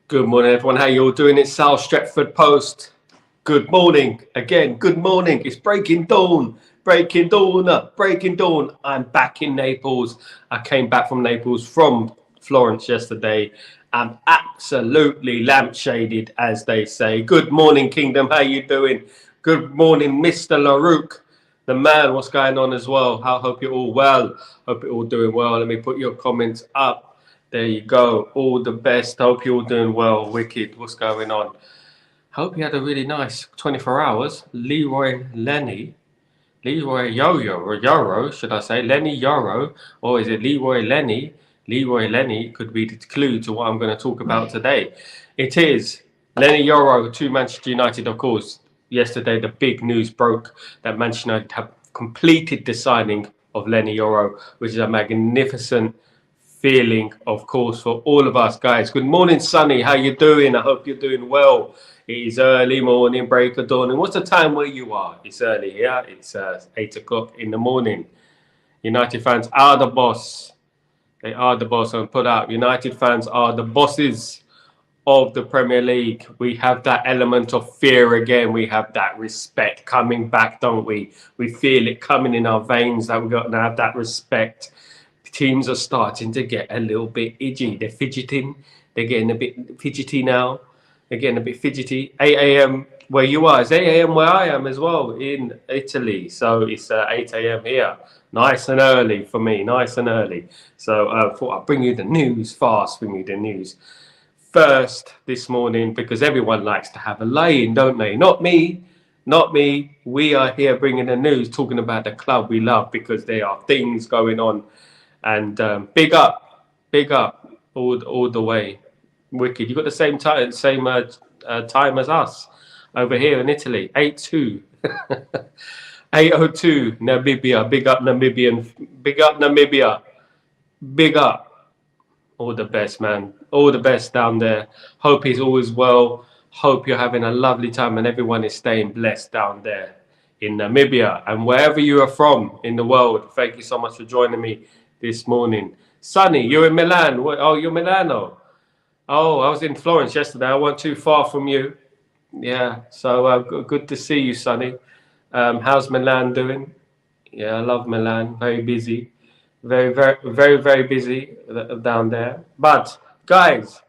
Good morning, everyone. How you all doing? It's Sal Stretford Post. Good morning. Again, good morning. It's breaking dawn. Breaking dawn. Breaking dawn. I'm back in Naples. I came back from Naples from Florence yesterday. I'm absolutely lampshaded, as they say. Good morning, Kingdom. How you doing? Good morning, Mr. LaRouque. The man, what's going on as well? I hope you're all well. Hope you're all doing well. Let me put your comments up. There you go. All the best. Hope you're all doing well. Wicked. What's going on? Hope you had a really nice 24 hours. Leroy Yoro, should I say? Lenny Yoro, or is it Leroy Lenny? Leroy Lenny could be the clue to what I'm going to talk about today. It is Lenny Yoro to Manchester United, of course. Yesterday, the big news broke that Manchester United have completed the signing of Lenny Yoro, which is a magnificent feeling, of course, for all of us, guys. Good morning, Sonny. How you doing? I hope you're doing well. It is early morning, break of dawn. And what's the time where you are? It's early here. It's 8 o'clock in the morning. United fans are the boss. They are the boss. And put out, United fans are the bosses of the Premier League. We have that element of fear again. We have that respect coming back, don't we? We feel it coming in our veins that we've got to have that respect. Teams are starting to get a little bit itchy. They're fidgeting. They're getting a bit fidgety now. They're getting a bit fidgety. 8 a.m. where you are. It's 8 a.m. where I am as well in Italy. So it's 8 a.m. here. Nice and early for me. Nice and early. So I thought I'd bring you the news fast. Bring you the news first this morning because everyone likes to have a lay-in, don't they? Not me. Not me. We are here bringing the news, talking about the club we love because there are things going on. And big up all the way. Wicked. You got the same time as us over here in Italy. 8-2. 8:02. Namibia. Big up Namibian. Big up Namibia. Big up. All the best, man. All the best down there. Hope he's always well. Hope you're having a lovely time and everyone is staying blessed down there in Namibia and wherever you are from in the world. Thank you so much for joining me this morning. Sonny, you're in Milan. Oh, you're Milano. Oh, I was in Florence yesterday. I wasn't too far from you. Yeah, so good to see you, Sonny. How's Milan doing? Yeah, I love Milan. Very busy. Very busy down there. But, guys,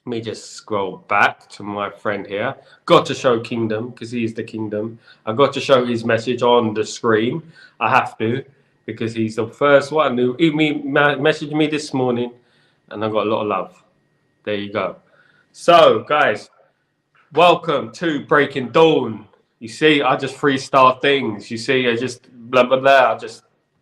let me just scroll back to my friend here. Got to show Kingdom, because he's the Kingdom. I got to show his message on the screen. I have to, because he's the first one who messaged me this morning, and I got a lot of love. There you go. So, guys, welcome to Breaking Dawn. You see, I just freestyle things. You see, I just blah, blah, blah.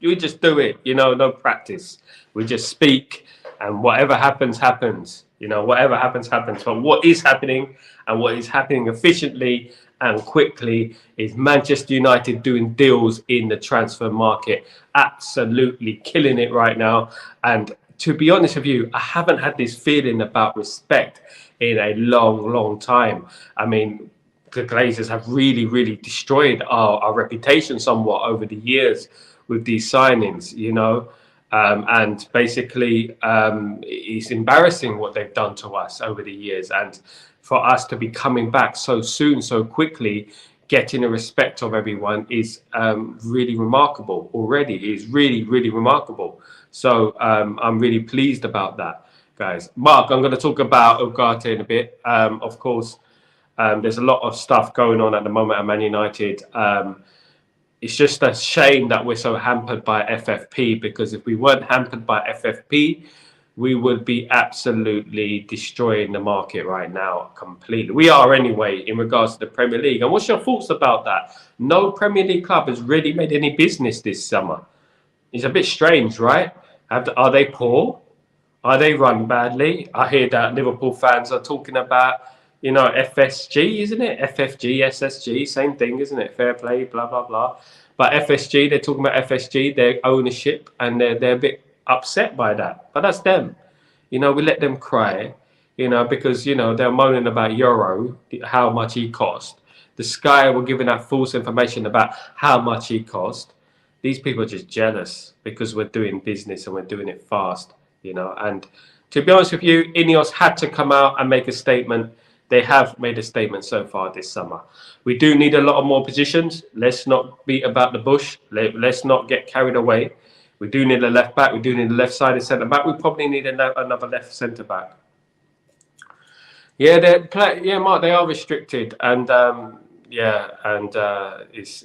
We just do it, no practice. We just speak, and whatever happens, happens. Whatever happens, happens. But what is happening and what is happening efficiently and quickly is Manchester United doing deals in the transfer market. Absolutely killing it right now. And to be honest with you, I haven't had this feeling about respect in a long time. I mean, the Glazers have really destroyed our reputation somewhat over the years with these signings, and basically it's embarrassing what they've done to us over the years. And for us to be coming back so soon, so quickly, getting the respect of everyone is really remarkable already. It is really remarkable. So I'm really pleased about that, guys. Mark, I'm going to talk about Ugarte in a bit. Of course, there's a lot of stuff going on at the moment at Man United. It's just a shame that we're so hampered by FFP, because if we weren't hampered by FFP, we would be absolutely destroying the market right now completely. We are anyway in regards to the Premier League. And what's your thoughts about that? No Premier League club has really made any business this summer. It's a bit strange, right? Are they poor? Are they run badly? I hear that Liverpool fans are talking about, FSG, isn't it? FFG, SSG, same thing, isn't it? Fair play, blah, blah, blah. But FSG, they're talking about FSG, their ownership, and they're a bit upset by that. But that's them. We let them cry, because, they're moaning about Euro, how much he cost. The Sky were giving out false information about how much he cost. These people are just jealous because we're doing business and we're doing it fast, and To be honest with you, Ineos had to come out and make a statement. They have made a statement so far this summer. We do need a lot of more positions. Let's not beat about the bush. Let's not get carried away. We do need a left back. We do need a left-sided centre back. We probably need another left centre back. Yeah, Mark, they are restricted, and it's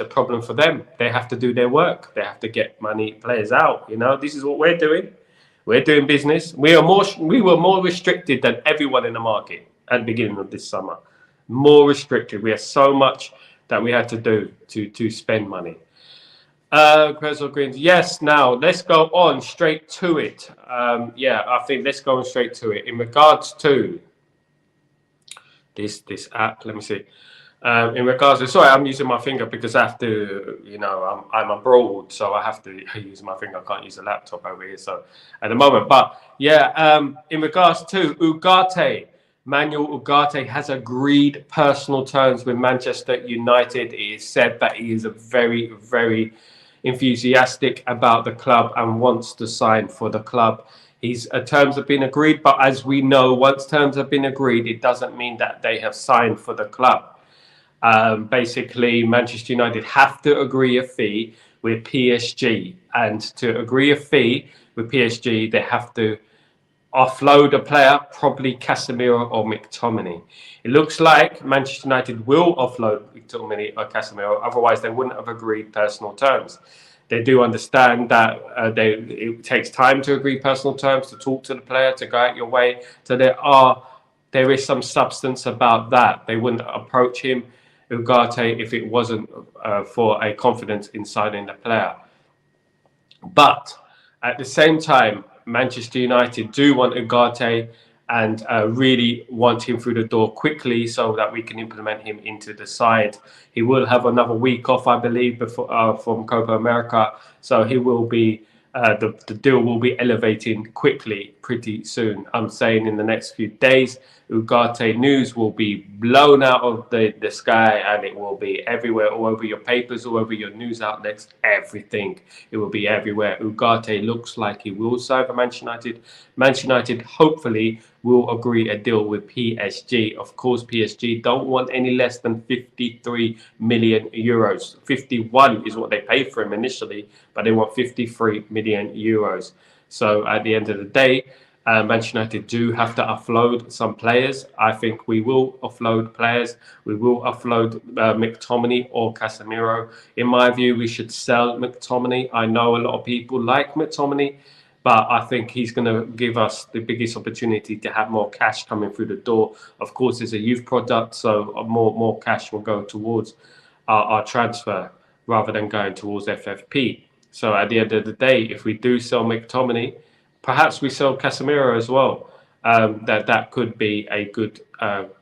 a problem for them. They have to do their work. They have to get players out. You know, this is what we're doing. We're doing business. We were more restricted than everyone in the market at the beginning of this summer. More restricted. We had so much that we had to do to spend money. Cresswell Greens. Yes, now let's go on straight to it. I think let's go on straight to it. In regards to this app, let me see. In regards to, sorry, I'm using my finger because I have to, I'm abroad, so I have to use my finger. I can't use a laptop over here, so at the moment. But in regards to Ugarte, Manuel Ugarte has agreed personal terms with Manchester United. It is said that he is a very, very enthusiastic about the club and wants to sign for the club. His terms have been agreed, but as we know, once terms have been agreed, it doesn't mean that they have signed for the club. Basically, Manchester United have to agree a fee with PSG, and to agree a fee with PSG, they have to offload a player, probably Casemiro or McTominay. It looks like Manchester United will offload McTominay or Casemiro, otherwise they wouldn't have agreed personal terms. They do understand that it takes time to agree personal terms, to talk to the player, to go out your way. So there is some substance about that. They wouldn't approach him, Ugarte, if it wasn't for a confidence in signing the player. But at the same time, Manchester United do want Ugarte and really want him through the door quickly so that we can implement him into the side. He will have another week off, I believe, before from Copa America. So he will be, the deal will be elevating quickly pretty soon. I'm saying in the next few days, Ugarte news will be blown out of the sky, and it will be everywhere, all over your papers, all over your news outlets, everything. It will be everywhere. Ugarte looks like he will sign for Manchester United. Manchester United hopefully will agree a deal with PSG. Of course, PSG don't want any less than 53 million euros. 51 is what they paid for him initially, but they want 53 million euros. So at the end of the day, Manchester United do have to offload some players. I think we will offload players. We will offload McTominay or Casemiro. In my view, we should sell McTominay. I know a lot of people like McTominay, but I think he's going to give us the biggest opportunity to have more cash coming through the door. Of course, it's a youth product, so more cash will go towards our transfer rather than going towards FFP. So at the end of the day, if we do sell McTominay, perhaps we sell Casemiro as well. That could be a good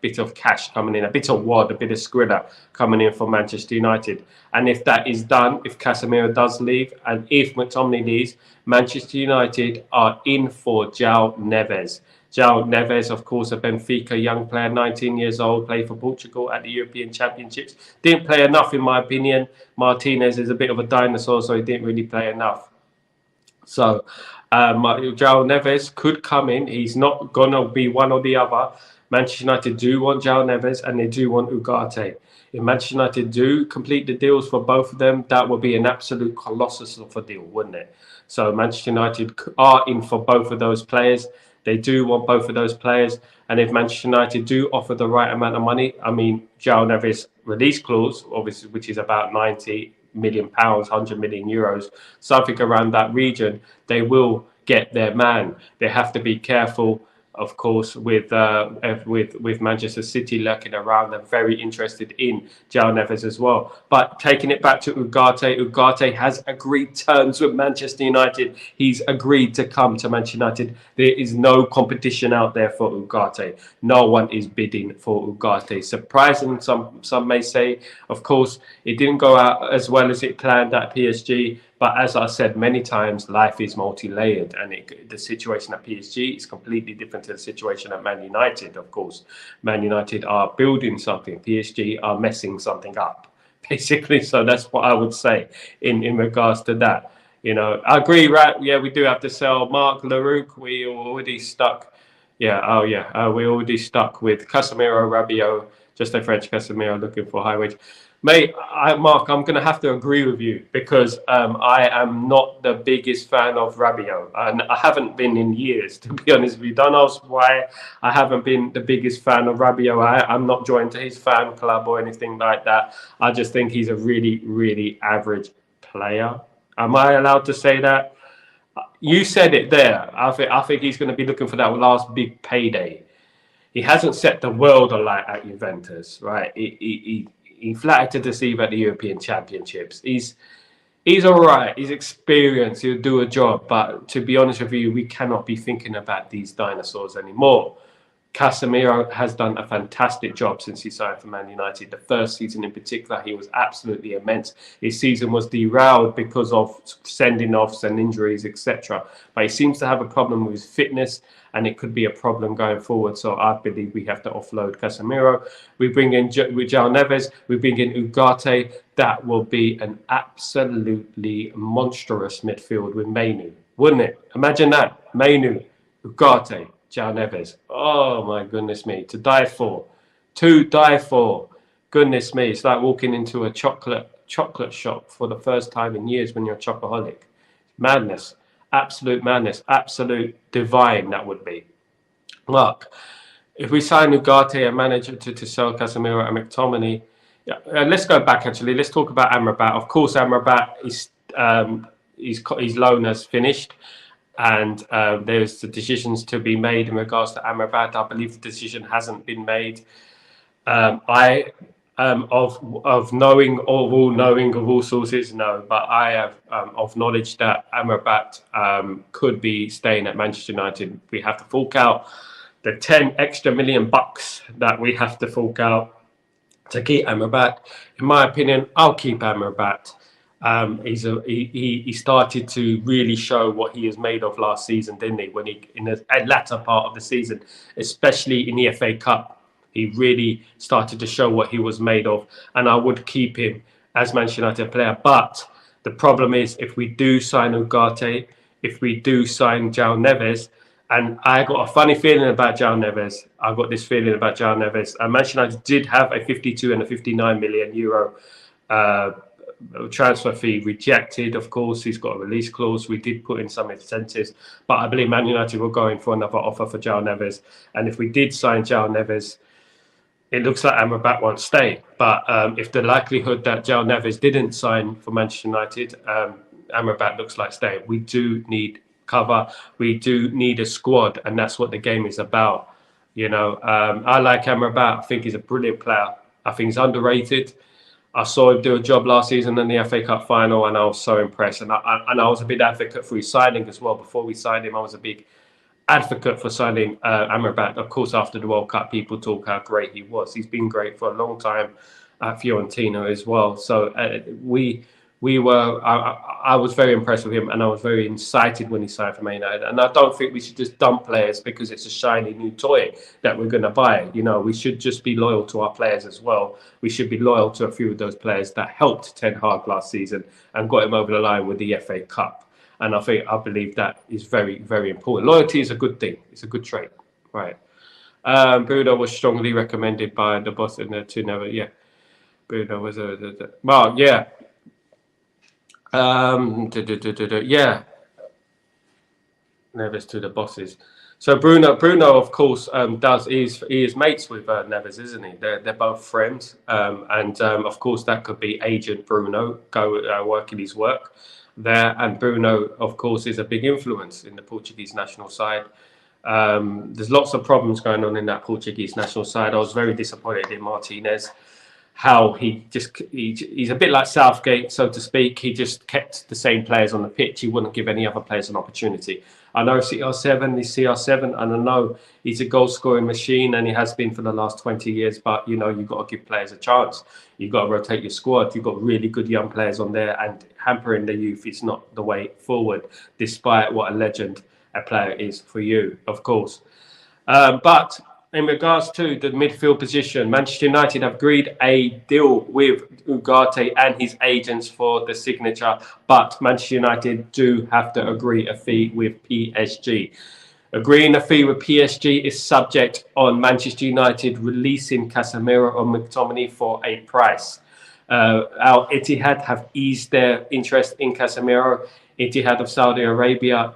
bit of cash coming in, a bit of wad, a bit of skrilla coming in for Manchester United. And if that is done, if Casemiro does leave and if McTominay leaves, Manchester United are in for Joao Neves. Joao Neves, of course, a Benfica young player, 19 years old, played for Portugal at the European Championships. Didn't play enough, in my opinion. Martinez is a bit of a dinosaur, so he didn't really play enough. So Joao Neves could come in. He's not going to be one or the other. Manchester United do want Joao Neves and they do want Ugarte. If Manchester United do complete the deals for both of them, that would be an absolute colossus of a deal, wouldn't it? So Manchester United are in for both of those players. They do want both of those players. And if Manchester United do offer the right amount of money, I mean, Joao Neves release clause, obviously, which is about 90 million pounds, 100 million euros, something around that region, they will get their man. They have to be careful, of course, with Manchester City lurking around. They're very interested in Joao Neves as well. But taking it back to Ugarte, Ugarte has agreed terms with Manchester United. He's agreed to come to Manchester United. There is no competition out there for Ugarte. No one is bidding for Ugarte. Surprising, some may say. Of course, it didn't go out as well as it planned at PSG. But as I said many times, life is multi-layered, and the situation at PSG is completely different to the situation at Man United, of course. Man United are building something. PSG are messing something up, basically. So that's what I would say in regards to that. You know, I agree, right? Yeah, we do have to sell Mark Larouk. We already stuck. Yeah, oh yeah, we already stuck with Casemiro, Rabiot, just a French Casemiro looking for high wage. Mate, Mark, I'm going to have to agree with you because I am not the biggest fan of Rabiot. And I haven't been in years, to be honest with you. Don't ask why I haven't been the biggest fan of Rabiot. I'm not joined to his fan club or anything like that. I just think he's a really, really average player. Am I allowed to say that? You said it there. I think he's going to be looking for that last big payday. He hasn't set the world alight at Juventus, right? He flattered to deceive at the European Championships. He's all right. He's experienced. He'll do a job. But to be honest with you, we cannot be thinking about these dinosaurs anymore. Casemiro has done a fantastic job since he signed for Man United. The first season in particular, he was absolutely immense. His season was derailed because of sending offs and injuries, etc. But he seems to have a problem with his fitness, and it could be a problem going forward. So I believe we have to offload Casemiro. We bring in Joao Neves. We bring in Ugarte. That will be an absolutely monstrous midfield with Mainu, wouldn't it? Imagine that. Mainu, Ugarte, Joao Neves. Oh my goodness me. To die for. To die for. Goodness me. It's like walking into a chocolate shop for the first time in years when you're a chocoholic. Madness. Absolute madness. Absolute divine that would be. Look, if we sign Ugarte and manage to sell Casemiro and McTominay, let's go back actually. Let's talk about Amrabat. Of course, Amrabat is his loan has finished. And there's the decisions to be made in regards to Amrabat. I believe the decision hasn't been made. I of knowing of all sources, no, but I have of knowledge that Amrabat could be staying at Manchester United. We have to fork out the 10 extra million bucks that we have to fork out to keep Amrabat. In my opinion, I'll keep Amrabat. He started to really show what he is made of last season, didn't he? When he in the latter part of the season, especially in the FA Cup, he really started to show what he was made of. And I would keep him as Manchester United player. But the problem is, if we do sign Ugarte, if we do sign Joao Neves, and I got a funny feeling about Joao Neves. I've got this feeling about Joao Neves. Manchester United did have a 52 and a 59 million euro transfer fee rejected. Of course, he's got a release clause. We did put in some incentives, but I believe Man United will go in for another offer for Joao Neves. And if we did sign Joao Neves, it looks like Amrabat won't stay. But if the likelihood that Joao Neves didn't sign for Manchester United, Amrabat looks like staying. We do need cover. We do need a squad, and that's what the game is about. You know, I like Amrabat. I think he's a brilliant player. I think he's underrated. I saw him do a job last season in the FA Cup final, and I was so impressed. And I was a big advocate for his signing as well. Before we signed him, I was a big advocate for signing Amrabat. Of course, after the World Cup, people talk how great he was. He's been great for a long time at Fiorentina as well. So I was very impressed with him, and I was very excited when he signed for Man United. And I don't think we should just dump players because it's a shiny new toy that we're going to buy. You know, we should just be loyal to our players as well. We should be loyal to a few of those players that helped Ten Hag last season and got him over the line with the FA Cup. And I believe that is very, very important. Loyalty is a good thing. It's a good trait, right? Bruno was strongly recommended by the boss in the two never. Yeah, Bruno was well, yeah. Yeah, Neves to the bosses. So Bruno, of course, he is mates with Neves, isn't he? They're both friends, and of course that could be agent Bruno working his work there, and Bruno, of course, is a big influence in the Portuguese national side. There's lots of problems going on in that Portuguese national side. I was very disappointed in Martinez. How he's a bit like Southgate, so to speak. He just kept the same players on the pitch. He wouldn't give any other players an opportunity. I know CR7 is CR7, and I know he's a goal-scoring machine, and he has been for the last 20 years. But, you know, you've got to give players a chance. You've got to rotate your squad. You've got really good young players on there, and hampering the youth is not the way forward, despite what a legend a player is for you, of course. But in regards to the midfield position, Manchester United have agreed a deal with Ugarte and his agents for the signature, but Manchester United do have to agree a fee with PSG. Agreeing a fee with PSG is subject on Manchester United releasing Casemiro or McTominay for a price. Al Ittihad have eased their interest in Casemiro. Ittihad of Saudi Arabia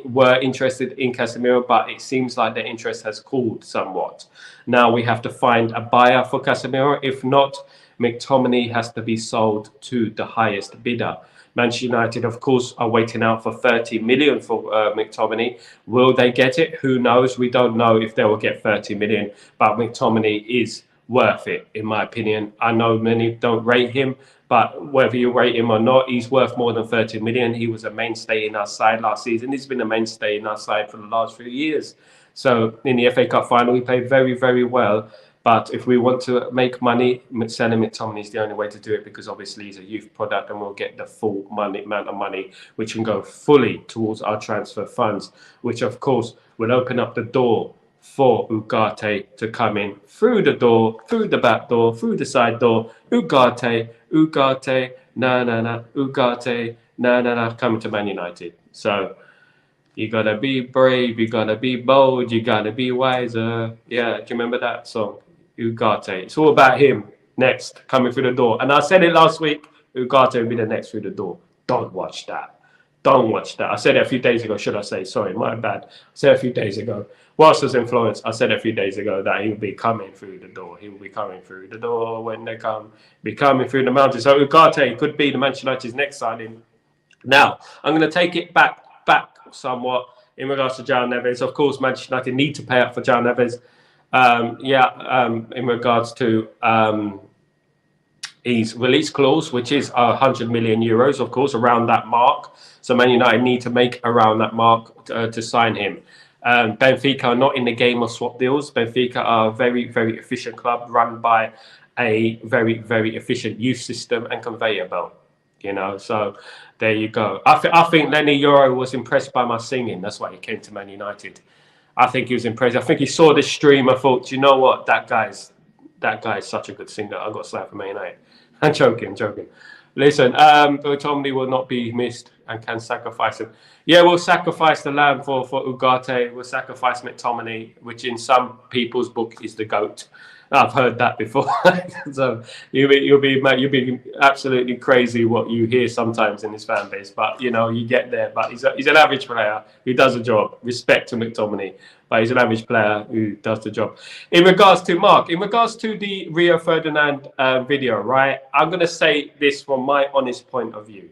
were interested in Casemiro, but it seems like their interest has cooled somewhat. Now we have to find a buyer for Casemiro. If not, McTominay has to be sold to the highest bidder. Manchester United, of course, are waiting out for 30 million for McTominay. Will they get it? Who knows? We don't know if they will get 30 million, but McTominay is worth it, in my opinion. I know many don't rate him, but whether you rate him or not, he's worth more than 30 million. He was a mainstay in our side last season. He's been a mainstay in our side for the last few years. So in the FA Cup final, he played very, very well. But if we want to make money, selling McTominay is the only way to do it, because obviously he's a youth product and we'll get the full amount of money, which can go fully towards our transfer funds, which of course will open up the door for Ugarte to come in through the door, through the back door, through the side door. Ugarte, Ugarte, coming to Man United. So you gotta be brave, you gotta be bold, you gotta be wiser. Yeah, do you remember that song? Ugarte. It's all about him next, coming through the door. And I said it last week, Ugarte will be the next through the door. Don't watch that. Don't watch that. I said it a few days ago, should I say? Sorry, my bad. I said it a few days ago. Whilst I was in Florence, I said a few days ago that he will be coming through the door. He will be coming through the door when they come. Be coming through the mountains. So Ugarte could be the Manchester United's next signing. Now, I'm going to take it back somewhat in regards to Joao Neves. Of course, Manchester United need to pay up for Joao Neves. In regards to his release clause, which is 100 million euros, of course, around that mark. So Man United need to make around that mark to sign him. Benfica are not in the game of swap deals. Benfica are a very, very efficient club run by a very, very efficient youth system and conveyor belt. You know, so there you go. I think Lenny Yoro was impressed by my singing. That's why he came to Man United. I think he was impressed. I think he saw this stream. I thought, you know what, that guy's such a good singer. I got slapped for Man United. I'm joking. Listen, McTominay will not be missed and can sacrifice him. Yeah, we'll sacrifice the lamb for Ugarte. We'll sacrifice McTominay, which in some people's book is the GOAT. I've heard that before. So you'll be absolutely crazy what you hear sometimes in this fan base. But you know, you get there. But he's an average player who does a job. Respect to McTominay, but he's an average player who does the job. In regards to Mark, in regards to the Rio Ferdinand video, right? I'm gonna say this from my honest point of view.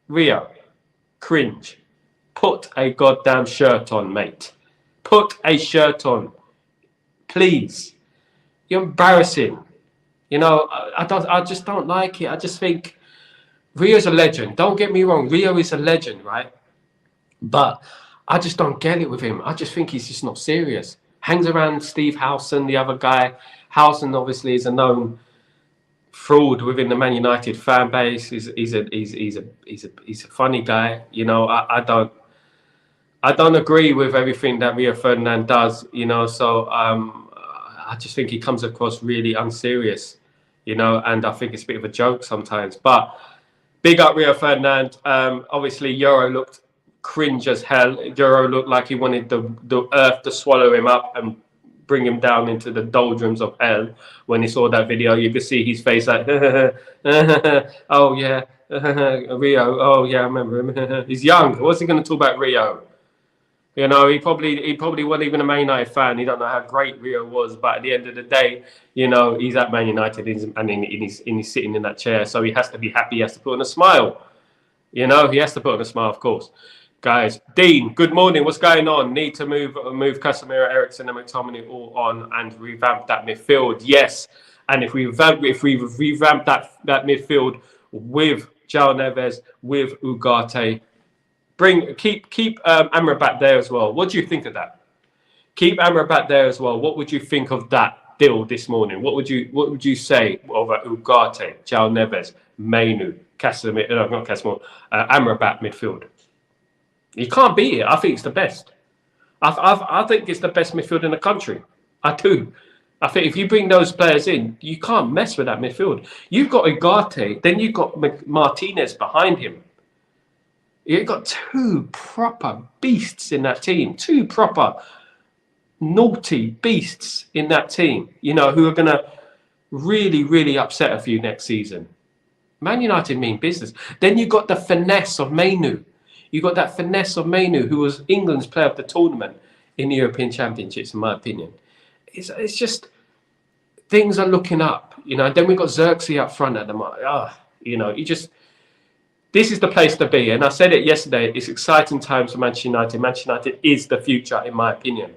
Rio, cringe. Put a goddamn shirt on, mate. Put a shirt on, please. You're embarrassing. You know, I just don't like it. I just think Rio's a legend. Don't get me wrong. Rio is a legend, right? But I just don't get it with him. I just think he's just not serious. Hangs around Steve Howson, the other guy. Howson obviously is a known fraud within the Man United fan base. He's a funny guy. You know, I don't agree with everything that Rio Ferdinand does. You know, so I just think he comes across really unserious, you know, and I think it's a bit of a joke sometimes. But big up Rio Ferdinand. Obviously, Yoro looked cringe as hell. Yoro looked like he wanted the earth to swallow him up and bring him down into the doldrums of hell. When he saw that video, you could see his face like, oh yeah, Rio, oh yeah, I remember him. He's young. What's he going to talk about Rio? You know, he probably wasn't even a Man United fan. He don't know how great Rio was. But at the end of the day, you know, he's at Man United and he's sitting in that chair. So he has to be happy. He has to put on a smile. You know, he has to put on a smile, of course. Guys, Dean, good morning. What's going on? Need to move Casemiro, Eriksen and McTominay all on and revamp that midfield. Yes. And if we revamp that midfield with Joao Neves, with Ugarte, keep Amrabat there as well. What do you think of that? Keep Amrabat there as well. What would you think of that deal this morning? What would you say over Ugarte, Joao Neves, Mainu, Amrabat midfield? You can't beat it. I think it's the best. I think it's the best midfield in the country. I do. I think if you bring those players in, you can't mess with that midfield. You've got Ugarte, then you've got Martinez behind him. You've got two proper beasts in that team, two proper naughty beasts in that team, you know, who are going to really, really upset a few next season. Man United mean business. Then you got the finesse of Mainu. You got that finesse of Mainu, who was England's player of the tournament in the European Championships, in my opinion. It's just things are looking up, you know. And then we got Xerxes up front at the moment. You know, this is the place to be. And I said it yesterday. It's exciting times for Manchester United. Manchester United is the future, in my opinion.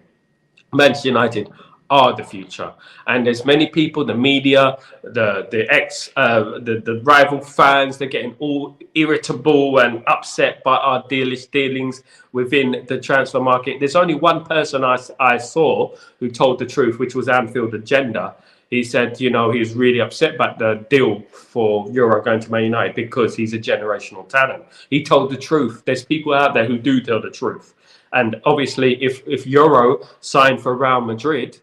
Manchester United are the future, and there's many people, the media, the rival fans, they're getting all irritable and upset by our dealings within the transfer market. There's only one person I saw who told the truth, which was Anfield Agenda. He said, you know, he was really upset about the deal for Yoro going to Man United because he's a generational talent. He told the truth. There's people out there who do tell the truth. And obviously, if Yoro signed for Real Madrid,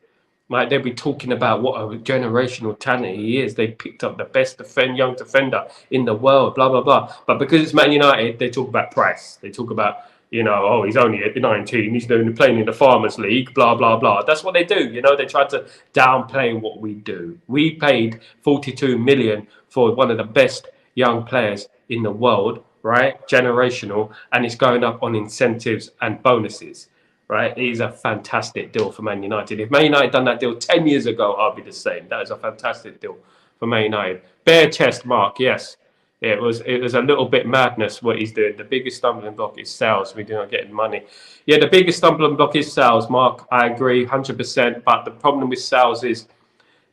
like, they'll be talking about what a generational talent he is. They picked up the best young defender in the world, blah, blah, blah. But because it's Man United, they talk about price. They talk about, you know, oh, he's only 19. He's playing in the Farmers League, blah, blah, blah. That's what they do. You know, they try to downplay what we do. We paid 42 million for one of the best young players in the world, right? Generational. And it's going up on incentives and bonuses. Right, it is a fantastic deal for Man United. If Man United done that deal 10 years ago, I'll be the same. That is a fantastic deal for Man United. Bare chest, Mark. Yes, it was a little bit madness what he's doing. The biggest stumbling block is sales. We do not get money. Yeah, the biggest stumbling block is sales, Mark. I agree 100%. But the problem with sales is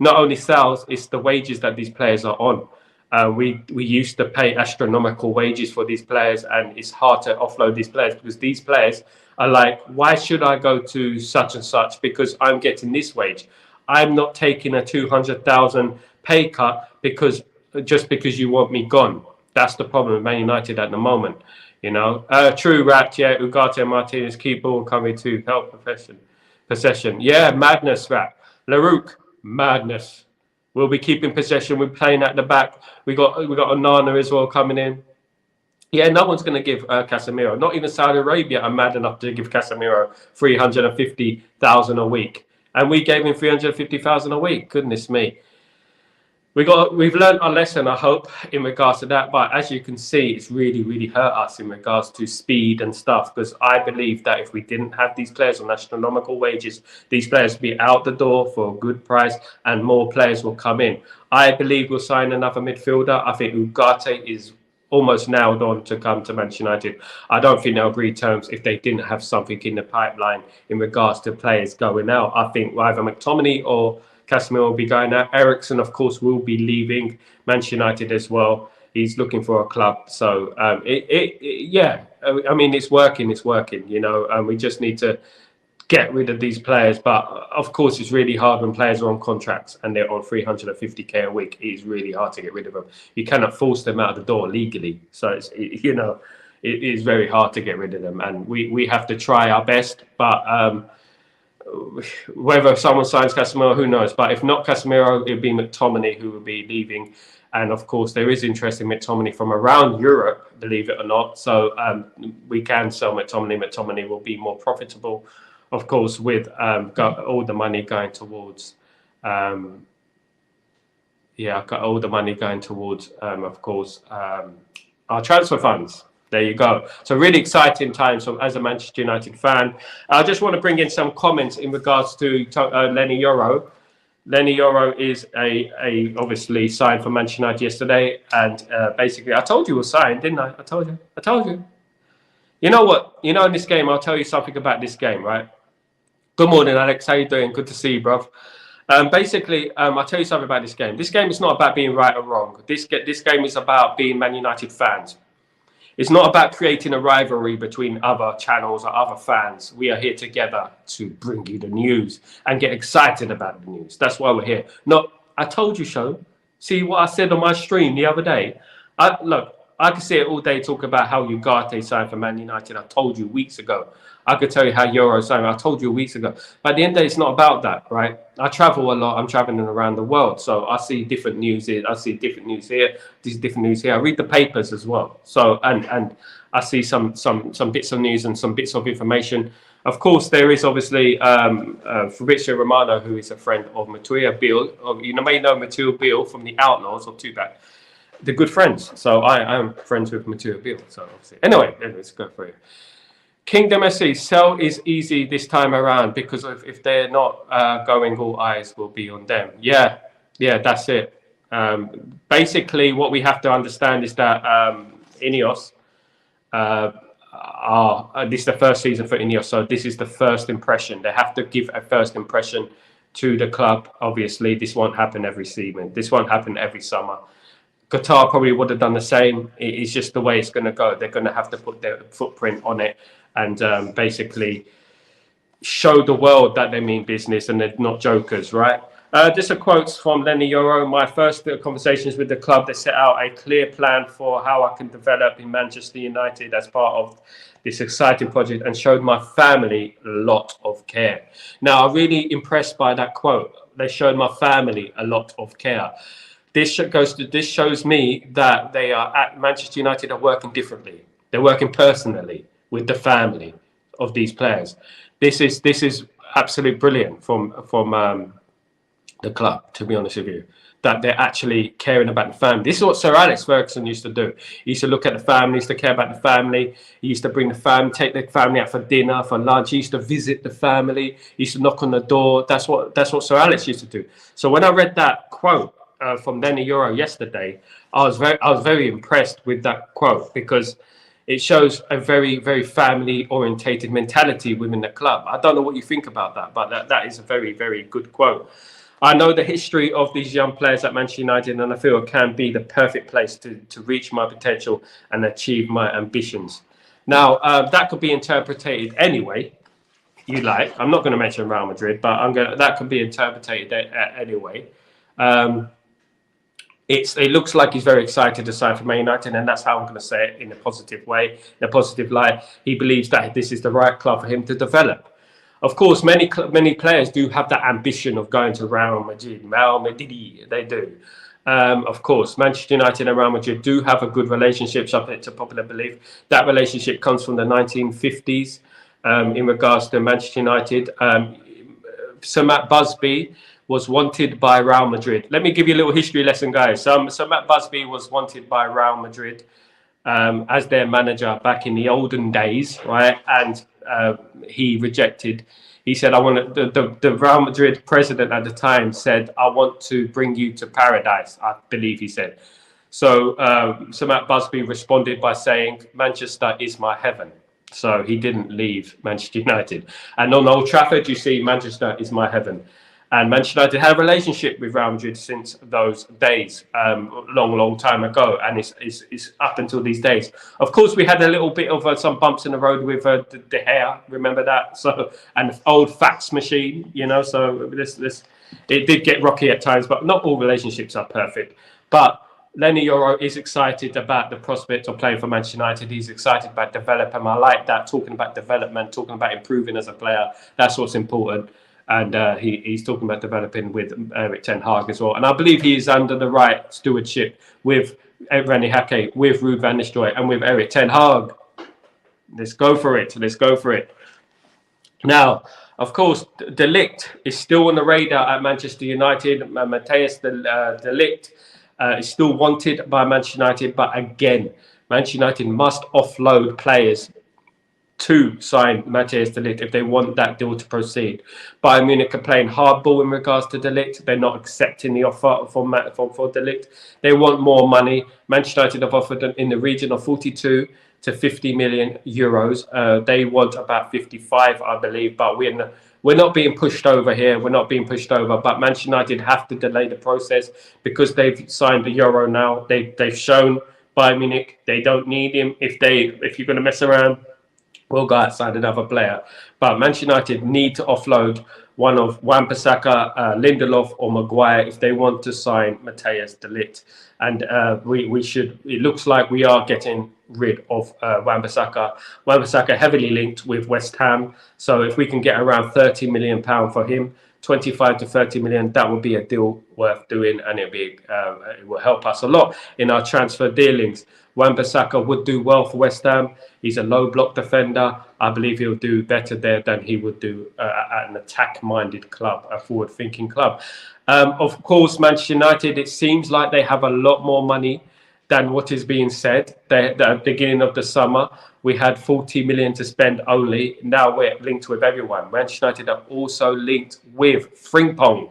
not only sales, it's the wages that these players are on. We used to pay astronomical wages for these players, and it's hard to offload these players because these players are like, why should I go to such and such because I'm getting this wage? I'm not taking a 200,000 pay cut because you want me gone. That's the problem with Man United at the moment, you know. True, Rat. Yeah, Ugarte and Martinez keep ball coming to help possession. Yeah, madness, Rat. Larouk, madness. We'll be keeping possession. We're playing at the back. We got Onana as well coming in. Yeah, no one's going to give Casemiro. Not even Saudi Arabia are mad enough to give Casemiro 350,000 a week, and we gave him 350,000 a week. Goodness me. We've learned our lesson, I hope, in regards to that. But as you can see, it's really, really hurt us in regards to speed and stuff. Because I believe that if we didn't have these players on astronomical wages, these players would be out the door for a good price and more players will come in. I believe we'll sign another midfielder. I think Ugarte is almost nailed on to come to Manchester United. I don't think they'll agree terms if they didn't have something in the pipeline in regards to players going out. I think either McTominay or Casemiro will be going out. Eriksen, of course, will be leaving Manchester United as well. He's looking for a club. So, yeah, I mean, it's working, you know, and we just need to get rid of these players. But, of course, it's really hard when players are on contracts and they're on 350k a week. It is really hard to get rid of them. You cannot force them out of the door legally. So, you know, it is very hard to get rid of them. And we have to try our best. But whether someone signs Casemiro, who knows? But if not Casemiro, it'll be McTominay who will be leaving. And of course, there is interest in McTominay from around Europe, believe it or not. So we can sell McTominay. McTominay will be more profitable, of course, with all the money going towards. Got all the money going towards, of course, our transfer funds. There you go. So really exciting times as a Manchester United fan. I just want to bring in some comments in regards to Lenny Yoro. Lenny Yoro is a obviously signed for Manchester United yesterday, and basically I told you he was signed, didn't I? I told you. You know what? You know, in this game, I'll tell you something about this game, right? Good morning, Alex. How you doing? Good to see you, bro. Basically, I'll tell you something about this game. This game is not about being right or wrong. This game is about being Man United fans. It's not about creating a rivalry between other channels or other fans. We are here together to bring you the news and get excited about the news. That's why we're here. Not, I told you so. See what I said on my stream the other day? Look, I could sit all day talk about how Ugarte signed for Man United. I told you weeks ago. I could tell you how Euro's going. I told you weeks ago. But at the end of the day, it's not about that, right? I travel a lot. I'm traveling around the world. So I see different news here. I see different news here. There's different news here. I read the papers as well. So, and I see some bits of news and some bits of information. Of course, there is obviously Fabrizio Romano, who is a friend of Mattia Biel. You may know Mattia Biel from the Outlaws of Tupac. They're good friends. So I am friends with Mattia Biel. So obviously, anyway, let's go for it. Kingdom SC, sell is easy this time around because if they're not going, all eyes will be on them. Yeah, that's it. Basically, what we have to understand is that Ineos this is the first season for Ineos, so this is the first impression. They have to give a first impression to the club. Obviously, this won't happen every season. This won't happen every summer. Qatar probably would have done the same. It's just the way it's going to go. They're going to have to put their footprint on it and basically show the world that they mean business and they're not jokers, right? Just a quote from Lenny Yoro. My first conversations with the club, they set out a clear plan for how I can develop in Manchester United as part of this exciting project and showed my family a lot of care. Now, I'm really impressed by that quote. They showed my family a lot of care. This shows me that they are at Manchester United are working differently. They're working personally with the family of these players. This is absolutely brilliant from the club, to be honest with you, that they're actually caring about the family. This is what Sir Alex Ferguson used to do. He used to look at the family, he used to care about the family. He used to bring the family, take the family out for dinner, for lunch. He used to visit the family. He used to knock on the door. That's what Sir Alex used to do. So when I read that quote from Lenny Yoro yesterday, I was very impressed with that quote because it shows a very, very family-orientated mentality within the club. I don't know what you think about that, but that is a very, very good quote. I know the history of these young players at Manchester United, and I feel it can be the perfect place to reach my potential and achieve my ambitions. Now, that could be interpreted anyway. You like? I'm not going to mention Real Madrid, but that could be interpreted anyway. It looks like he's very excited to sign for Man United, and that's how I'm going to say it in a positive way, in a positive light. He believes that this is the right club for him to develop. Of course, many players do have that ambition of going to Real Madrid. They do. Of course, Manchester United and Real Madrid do have a good relationship, subject to popular belief. That relationship comes from the 1950s in regards to Manchester United. Sir Matt Busby was wanted by Real Madrid. Let me give you a little history lesson, guys. Sir Matt Busby was wanted by Real Madrid as their manager back in the olden days, right? And he rejected. He said, "I want the Real Madrid president at the time said, I want to bring you to paradise," I believe he said. So Sir Matt Busby responded by saying, "Manchester is my heaven." So he didn't leave Manchester United. And on Old Trafford, you see, Manchester is my heaven. And Manchester United had a relationship with Real Madrid since those days, long time ago, and it's up until these days. Of course, we had a little bit of some bumps in the road with the hair. Remember that? So, and old fax machine, you know. So it did get rocky at times, but not all relationships are perfect. But Lenny Yoro is excited about the prospect of playing for Manchester United. He's excited about developing. I like that, talking about development, talking about improving as a player. That's what's important. And he's talking about developing with Erik ten Hag as well. And I believe he is under the right stewardship with Granit Xhaka, with Ruud van Nistelrooy, and with Erik ten Hag. Let's go for it. Let's go for it. Now, of course, De Ligt is still on the radar at Manchester United. Matthijs de Ligt is still wanted by Manchester United. But again, Manchester United must offload players to sign Matthijs de Ligt if they want that deal to proceed. Bayern Munich are playing hardball in regards to de Ligt. They're not accepting the offer for de Ligt. They want more money. Manchester United have offered them in the region of 42 to 50 million euros. They want about 55, I believe, but we're not being pushed over here. We're not being pushed over, but Manchester United have to delay the process because they've signed the Euro now. They've shown Bayern Munich they don't need him. If you're going to mess around, we'll go outside another player. But Manchester United need to offload one of Wan-Bissaka, Lindelof, or Maguire if they want to sign Matthijs de Ligt. And we should. It looks like we are getting rid of Wan-Bissaka. Wan-Bissaka heavily linked with West Ham. So if we can get around £30 million for him, 25 to 30 million, that would be a deal worth doing, and it will help us a lot in our transfer dealings. Wan-Bissaka would do well for West Ham. He's a low block defender. I believe he'll do better there than he would do at an attack-minded club, a forward-thinking club. Of course, Manchester United, it seems like they have a lot more money than what is being said. At the beginning of the summer, we had 40 million to spend only. Now we're linked with everyone. Manchester United are also linked with Frimpong.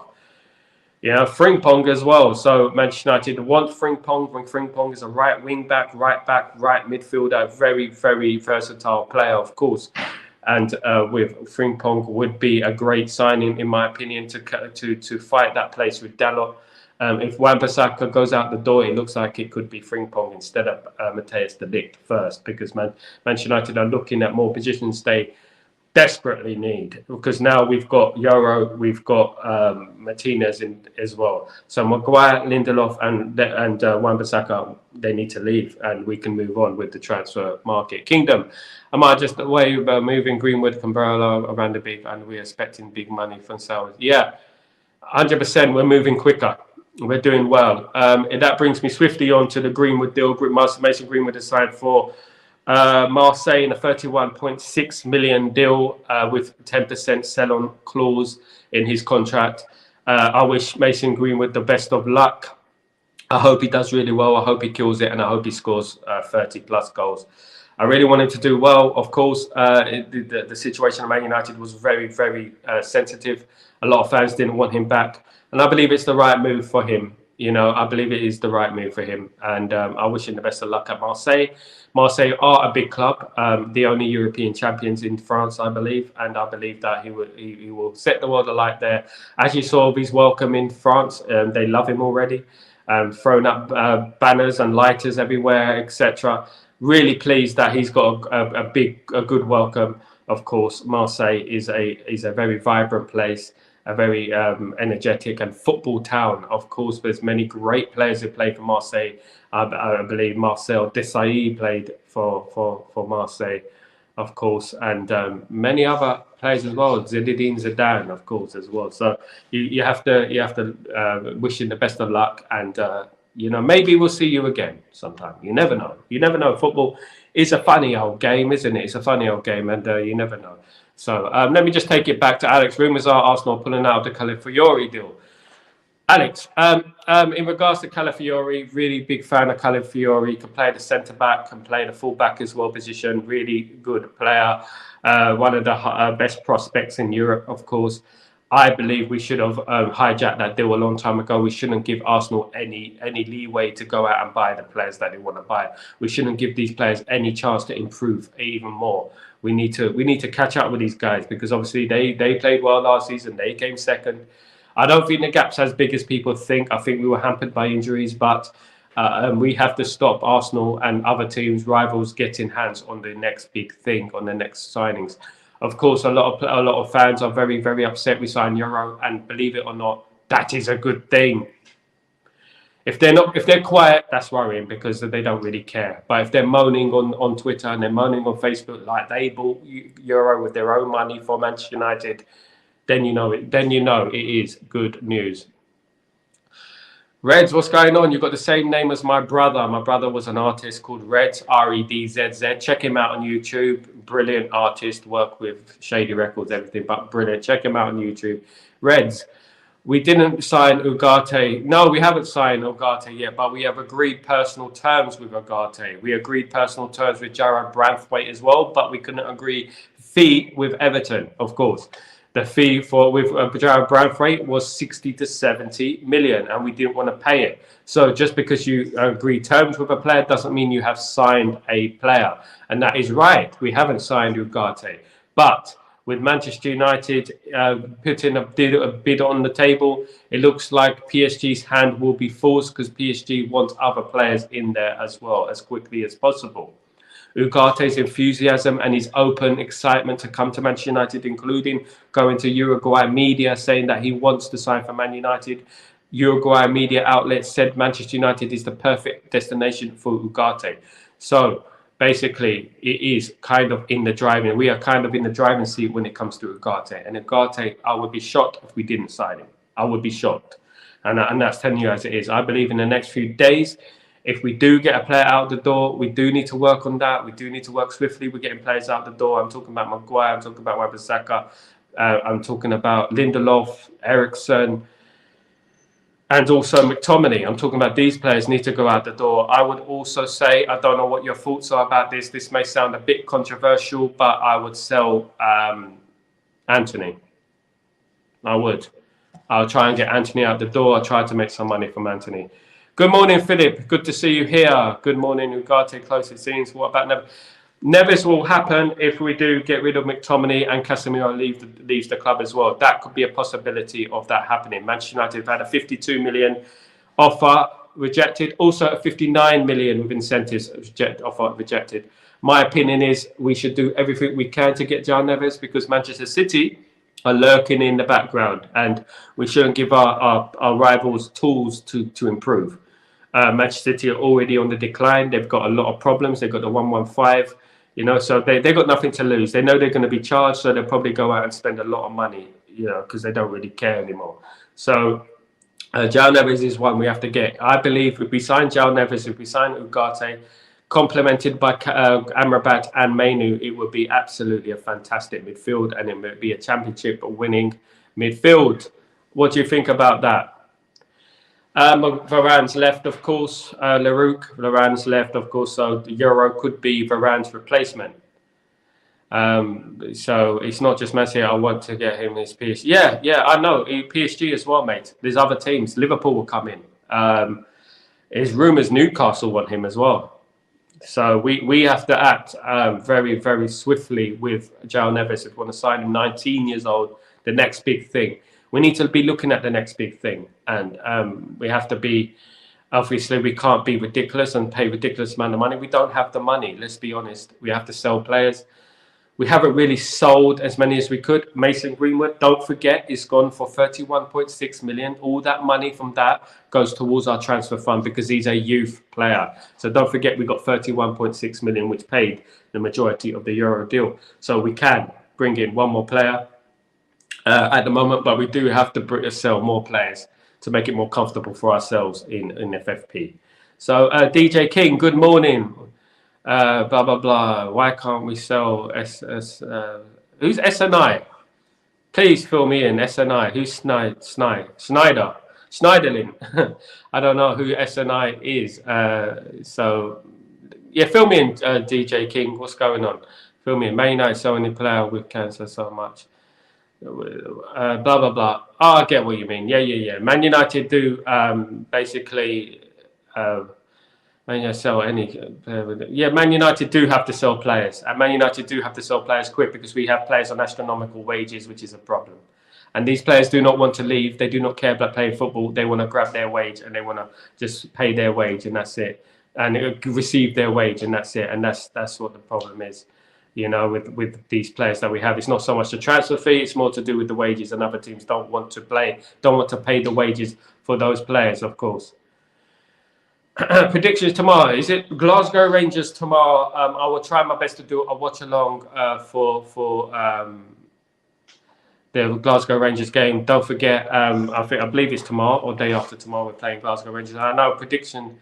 Yeah, Frimpong as well. So Manchester United want Frimpong. Frimpong is a right wing back, right midfielder, very, very versatile player, of course. And with Frimpong would be a great signing, in my opinion, to fight that place with Dalot. If Wan-Bissaka goes out the door, it looks like it could be Frimpong instead of Matthijs de Ligt first, because Manchester United are looking at more positions they desperately need, because now we've got Yoro, we've got Martinez in as well. So Maguire, Lindelof, and Wan-Bissaka, they need to leave, and we can move on with the transfer market. Kingdom, am I just away about moving Greenwood, Camberla around the big, and we're expecting big money from sales? Yeah, 100%. We're moving quicker. We're doing well. And that brings me swiftly on to the Greenwood deal. Mason Greenwood has signed for Marseille in a 31.6 million deal with 10% sell-on clause in his contract. I wish Mason Greenwood the best of luck. I hope he does really well. I hope he kills it, and I hope he scores 30 plus goals. I really want him to do well. Of course, the situation at Man United was very, very sensitive. A lot of fans didn't want him back, and I believe it's the right move for him. You know, I believe it is the right move for him, and I wish him the best of luck at Marseille. Marseille are a big club, the only European champions in France, I believe, and I believe that he will set the world alight there. As you saw, he's welcome in France. They love him already. Thrown up banners and lighters everywhere, etc. Really pleased that he's got a good welcome. Of course, Marseille is a very vibrant place, a very energetic and football town. Of course, there's many great players who play for Marseille. I believe Marcel Desailly played for Marseille, of course, and many other players as well. Zinedine Zidane, of course, as well. So you have to wish him the best of luck, and you know, maybe we'll see you again sometime. You never know. You never know. Football is a funny old game, isn't it? It's a funny old game, and you never know. So let me just take it back to Alex. Rumours are Arsenal pulling out of the Calafiori deal. Alex, in regards to Calafiori, really big fan of Calafiori. He can play the centre-back, can play the full-back as well position. Really good player. One of the best prospects in Europe, of course. I believe we should have hijacked that deal a long time ago. We shouldn't give Arsenal any leeway to go out and buy the players that they want to buy. We shouldn't give these players any chance to improve even more. We need to catch up with these guys, because obviously they played well last season. They came second. I don't think the gap's as big as people think. I think we were hampered by injuries, but we have to stop Arsenal and other teams, rivals, getting hands on the next big thing, on the next signings. Of course, a lot of fans are very, very upset we signed Yoro, and believe it or not, that is a good thing. If they're quiet, that's worrying, because they don't really care. But if they're moaning on Twitter and they're moaning on Facebook like they bought Yoro with their own money for Manchester United, then you know it. Then you know it is good news. Reds, what's going on? You've got the same name as my brother. My brother was an artist called Reds, R-E-D-Z-Z. Check him out on YouTube. Brilliant artist, work with Shady Records, everything, but brilliant. Check him out on YouTube. Reds, we didn't sign Ugarte. No, we haven't signed Ugarte yet, but we have agreed personal terms with Ugarte. We agreed personal terms with Jarrad Branthwaite as well, but we couldn't agree fee with Everton, of course. The fee with Jarrad Branthwaite was 60 to 70 million, and we didn't want to pay it. So just because you agree terms with a player doesn't mean you have signed a player. And that is right. We haven't signed Ugarte. But with Manchester United putting a bid on the table, it looks like PSG's hand will be forced, because PSG wants other players in there as well as quickly as possible. Ugarte's enthusiasm and his open excitement to come to Manchester United, including going to Uruguay media saying that he wants to sign for Man United. Uruguay media outlets said Manchester United is the perfect destination for Ugarte. So basically, it is kind of in the driving. We are kind of in the driving seat when it comes to Ugarte. And Ugarte, I would be shocked if we didn't sign him. I would be shocked. And that's telling you as it is. I believe in the next few days, if we do get a player out the door, we do need to work on that. We do need to work swiftly. We're getting players out the door. I'm talking about Maguire. I'm talking about Wan-Bissaka. I'm talking about Lindelof, Eriksen, and also McTominay. I'm talking about these players need to go out the door. I would also say, I don't know what your thoughts are about this. This may sound a bit controversial, but I would sell Anthony. I would. I'll try and get Anthony out the door. I'll try to make some money from Anthony. Good morning, Philip. Good to see you here. Good morning, Ugarte. Close it seems. What about Neves? Neves will happen if we do get rid of McTominay and Casemiro leaves the club as well. That could be a possibility of that happening. Manchester United have had a 52 million offer rejected. Also a 59 million with incentives offer rejected. My opinion is we should do everything we can to get Joao Neves because Manchester City are lurking in the background and we shouldn't give our rivals tools to improve. Manchester City are already on the decline. They've got a lot of problems. They've got the 115, so they've got nothing to lose. They know they're going to be charged, so they'll probably go out and spend a lot of money, because they don't really care anymore. So Joao Neves is one we have to get. I believe if we sign Joao Neves, if we sign Ugarte, complemented by Amrabat and Mainu, it would be absolutely a fantastic midfield, and it would be a championship-winning midfield. What do you think about that? Varane's left, of course. Varane's left, of course. So Yoro could be Varane's replacement. So it's not just Man City. I want to get him his PSG. Yeah, I know. PSG as well, mate. There's other teams. Liverpool will come in. There's rumours Newcastle want him as well. So we have to act very, very swiftly with Joao Neves if we want to sign him. 19 years old, the next big thing. We need to be looking at the next big thing. And we have to be, obviously, we can't be ridiculous and pay ridiculous amount of money. We don't have the money, let's be honest. We have to sell players. We haven't really sold as many as we could. Mason Greenwood, don't forget, is gone for 31.6 million. All that money from that goes towards our transfer fund because he's a youth player. So don't forget, we got 31.6 million, which paid the majority of the Euro deal. So we can bring in one more player at the moment, but we do have to sell more players to make it more comfortable for ourselves in FFP. So DJ King, good morning. Blah, blah, blah. Why can't we sell who's SNI? Please fill me in. SNI. Who's Snyder? Schneiderlin. I don't know who SNI is. So, yeah, fill me in, DJ King. What's going on? Fill me in. Man United selling the player with cancer so much. Blah, blah, blah. Oh, I get what you mean. Yeah. Man United do basically... Man United sell any Man United do have to sell players, and Man United do have to sell players quick because we have players on astronomical wages, which is a problem. And these players do not want to leave. They do not care about playing football. They want to grab their wage and they want to just pay their wage and that's it, and receive their wage and that's it. And that's what the problem is, with these players that we have. It's not so much the transfer fee; it's more to do with the wages. And other teams don't want to pay the wages for those players, of course. Predictions tomorrow. Is it Glasgow Rangers tomorrow? I will try my best to do a watch along for the Glasgow Rangers game. Don't forget, I believe it's tomorrow or day after tomorrow. We're playing Glasgow Rangers. I know prediction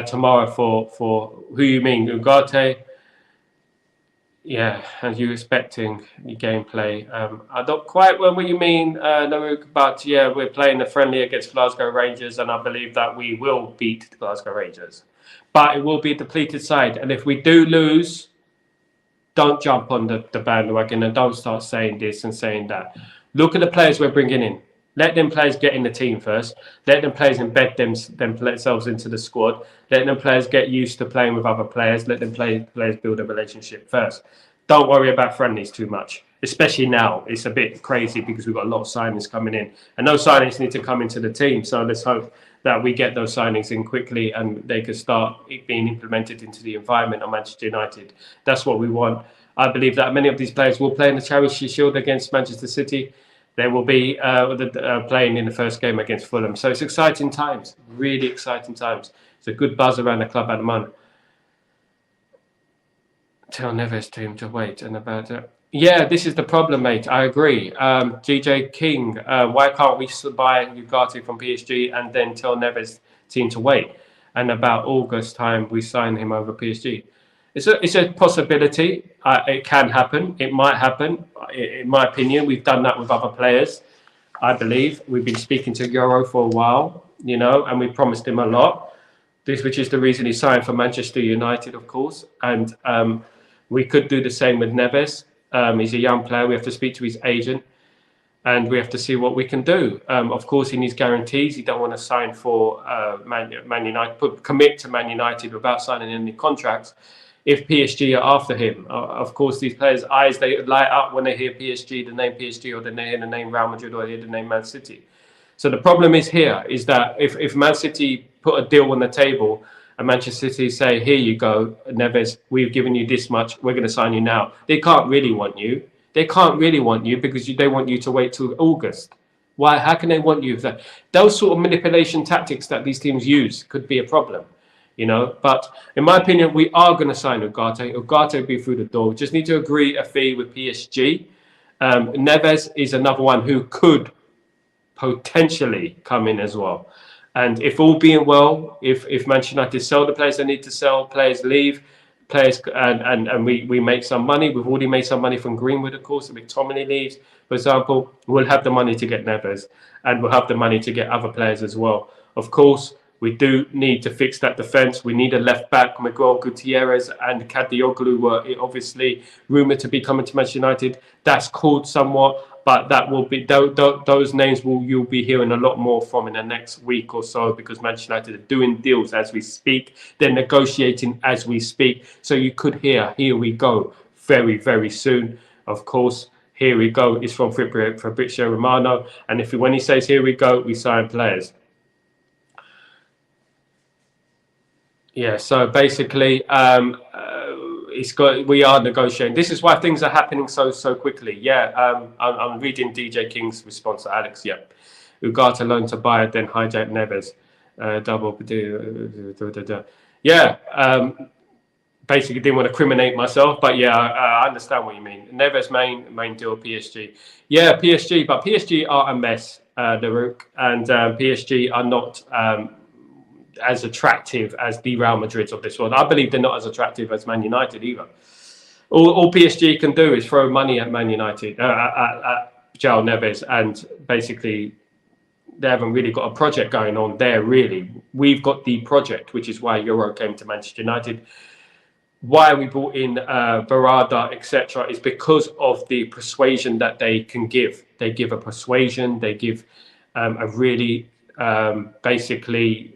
tomorrow for who you mean, Ugarte. Yeah, and you expecting the gameplay. I don't quite know what you mean, Naruk, but yeah, we're playing a friendly against Glasgow Rangers, and I believe that we will beat the Glasgow Rangers. But it will be a depleted side, and if we do lose, don't jump on the bandwagon and don't start saying this and saying that. Look at the players we're bringing in. Let them players get in the team first. Let them players embed themselves into the squad. Let them players get used to playing with other players. Let them players build a relationship first. Don't worry about friendlies too much, especially now. It's a bit crazy because we've got a lot of signings coming in. And those signings need to come into the team. So let's hope that we get those signings in quickly and they can start being implemented into the environment of Manchester United. That's what we want. I believe that many of these players will play in the Charity Shield against Manchester City. They will be playing in the first game against Fulham. So it's exciting times, really exciting times. It's a good buzz around the club at the moment. Tell Neves to him to wait and about it. Yeah, this is the problem, mate. I agree. DJ King, why can't we buy Ugarte from PSG and then tell Neves team to wait? And about August time, we sign him over PSG. It's a possibility. It can happen. It might happen. In my opinion, we've done that with other players. I believe we've been speaking to Yoro for a while, you know, and we promised him a lot. Which is the reason he signed for Manchester United, of course. And we could do the same with Neves. He's a young player. We have to speak to his agent, and we have to see what we can do. Of course, he needs guarantees. He don't want to sign for Man United, commit to Man United without signing any contracts. If PSG are after him, of course, these players' eyes, they light up when they hear PSG, the name PSG, or they hear the name Real Madrid, or hear the name Man City. So the problem is here is that if Man City put a deal on the table and Manchester City say, here you go, Neves, we've given you this much, we're going to sign you now. They can't really want you. They can't really want you because they want you to wait till August. Why? How can they want you? Those sort of manipulation tactics that these teams use could be a problem. You know, but in my opinion, we are going to sign Ugarte. Ugarte will be through the door. We just need to agree a fee with PSG. Neves is another one who could potentially come in as well. And if all being well, if Manchester United sell the players they need to sell, players leave, players and we make some money. We've already made some money from Greenwood, of course. If McTominay leaves, for example, we'll have the money to get Neves, and we'll have the money to get other players as well. Of course, we do need to fix that defence. We need a left back. Miguel Gutierrez and Kadioglu were obviously rumoured to be coming to Manchester United. That's cooled somewhat, but that will be those names you'll be hearing a lot more from in the next week or so, because Manchester United are doing deals as we speak. They're negotiating as we speak. So you could hear, here we go, very, very soon. Of course, here we go is from Fabrizio Romano. And when he says here we go, we sign players. Yeah, so basically, we are negotiating. This is why things are happening so quickly. Yeah, I'm reading DJ King's response to Alex. Yeah, Ugarte loan to buy, then hijack Neves, double. Yeah, basically didn't want to criminate myself, but yeah, I understand what you mean. Neves main deal PSG. Yeah, PSG, but PSG are a mess, Larouk, and PSG are not as attractive as the Real Madrids of this world. I believe they're not as attractive as Man United either. All PSG can do is throw money at Man United, at Joao Neves, and basically they haven't really got a project going on there, really. We've got the project, which is why Yoro came to Manchester United. Why we brought in Barada, etc., is because of the persuasion that they can give. They give a persuasion, they give a really basically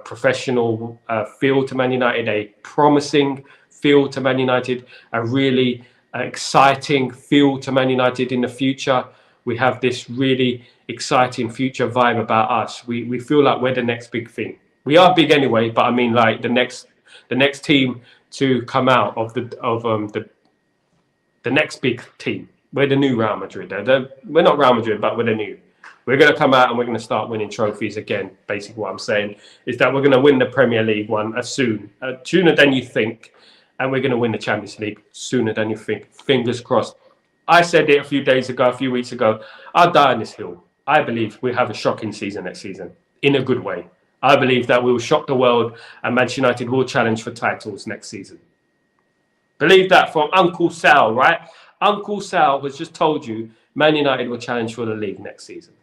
professional feel to Man United, a promising feel to Man United, a really exciting feel to Man United in the future. We have this really exciting future vibe about us. We feel like we're the next big thing. We are big anyway, but I mean like the next team to come out of the next big team. We're the new Real Madrid. We're not Real Madrid, but we're the new. We're going to come out and we're going to start winning trophies again. Basically, what I'm saying is that we're going to win the Premier League one sooner than you think, and we're going to win the Champions League sooner than you think. Fingers crossed. I said it a few weeks ago. I'll die on this hill. I believe we have a shocking season next season, in a good way. I believe that we will shock the world and Manchester United will challenge for titles next season. Believe that from Uncle Sal, right? Uncle Sal has just told you Man United will challenge for the league next season.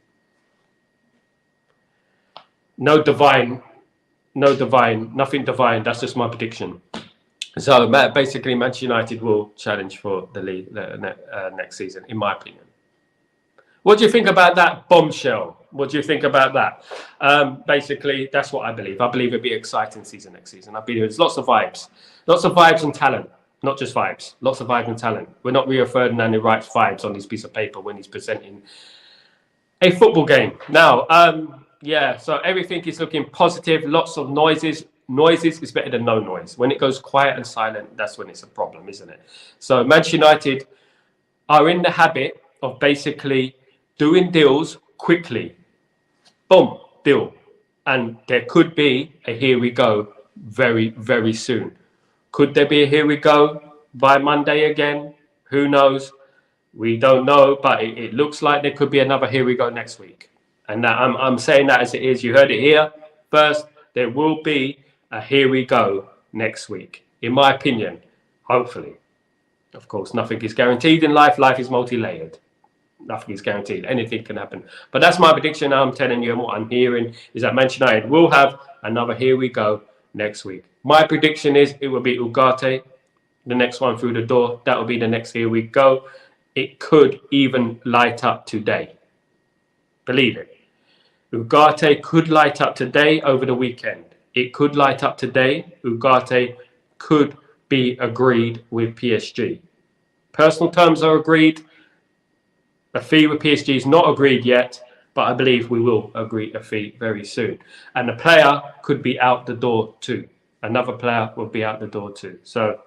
No divine, nothing divine. That's just my prediction. So basically, Manchester United will challenge for the league next season, in my opinion. What do you think about that bombshell? What do you think about that? Basically, that's what I believe. I believe it'll be an exciting season next season. I believe there's lots of vibes and talent, not just vibes. Lots of vibes and talent. We're not Rio Ferdinand who writes vibes on this piece of paper when he's presenting a football game. Now, Yeah, so everything is looking positive. Lots of noises. Noises is better than no noise. When it goes quiet and silent, that's when it's a problem, isn't it? So Manchester United are in the habit of basically doing deals quickly. Boom, deal. And there could be a here we go very, very soon. Could there be a here we go by Monday again? Who knows? We don't know, but it looks like there could be another here we go next week. And that, I'm saying that as it is. You heard it here first. There will be a here we go next week, in my opinion, hopefully. Of course, nothing is guaranteed in life. Life is multi-layered. Nothing is guaranteed. Anything can happen. But that's my prediction. I'm telling you, and what I'm hearing is that Manchester United will have another here we go next week. My prediction is it will be Ugarte, the next one through the door. That will be the next here we go. It could even light up today. Believe it. Ugarte could light up today over the weekend. It could light up today. Ugarte could be agreed with PSG. Personal terms are agreed. A fee with PSG is not agreed yet, but I believe we will agree a fee very soon. And the player could be out the door too. Another player will be out the door too. So,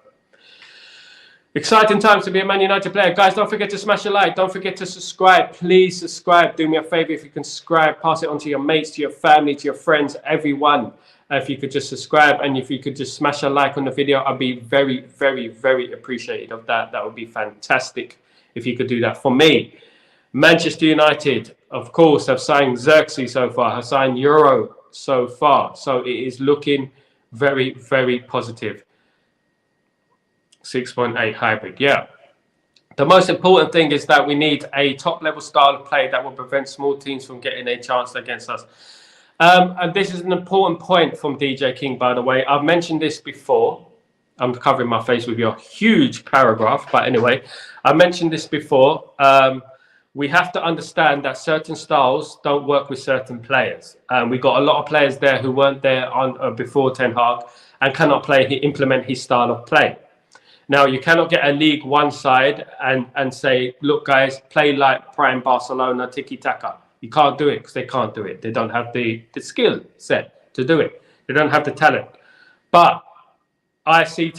exciting times to be a Man United player. Guys, don't forget to smash a like. Don't forget to subscribe. Please subscribe. Do me a favor if you can subscribe. Pass it on to your mates, to your family, to your friends, everyone. If you could just subscribe and if you could just smash a like on the video, I'd be very, very, very appreciative of that. That would be fantastic if you could do that for me. Manchester United, of course, have signed Xerxes so far, have signed Yoro so far. So it is looking very, very positive. 6.8 hybrid, yeah. The most important thing is that we need a top-level style of play that will prevent small teams from getting a chance against us. And this is an important point from DJ King, by the way. I've mentioned this before. I'm covering my face with your huge paragraph, but anyway, I mentioned this before. We have to understand that certain styles don't work with certain players. We've got a lot of players there who weren't there before Ten Hag and cannot implement his style of play. Now, you cannot get a League One side and say, look, guys, play like prime Barcelona, tiki-taka. You can't do it because they can't do it. They don't have the skill set to do it. They don't have the talent. But I see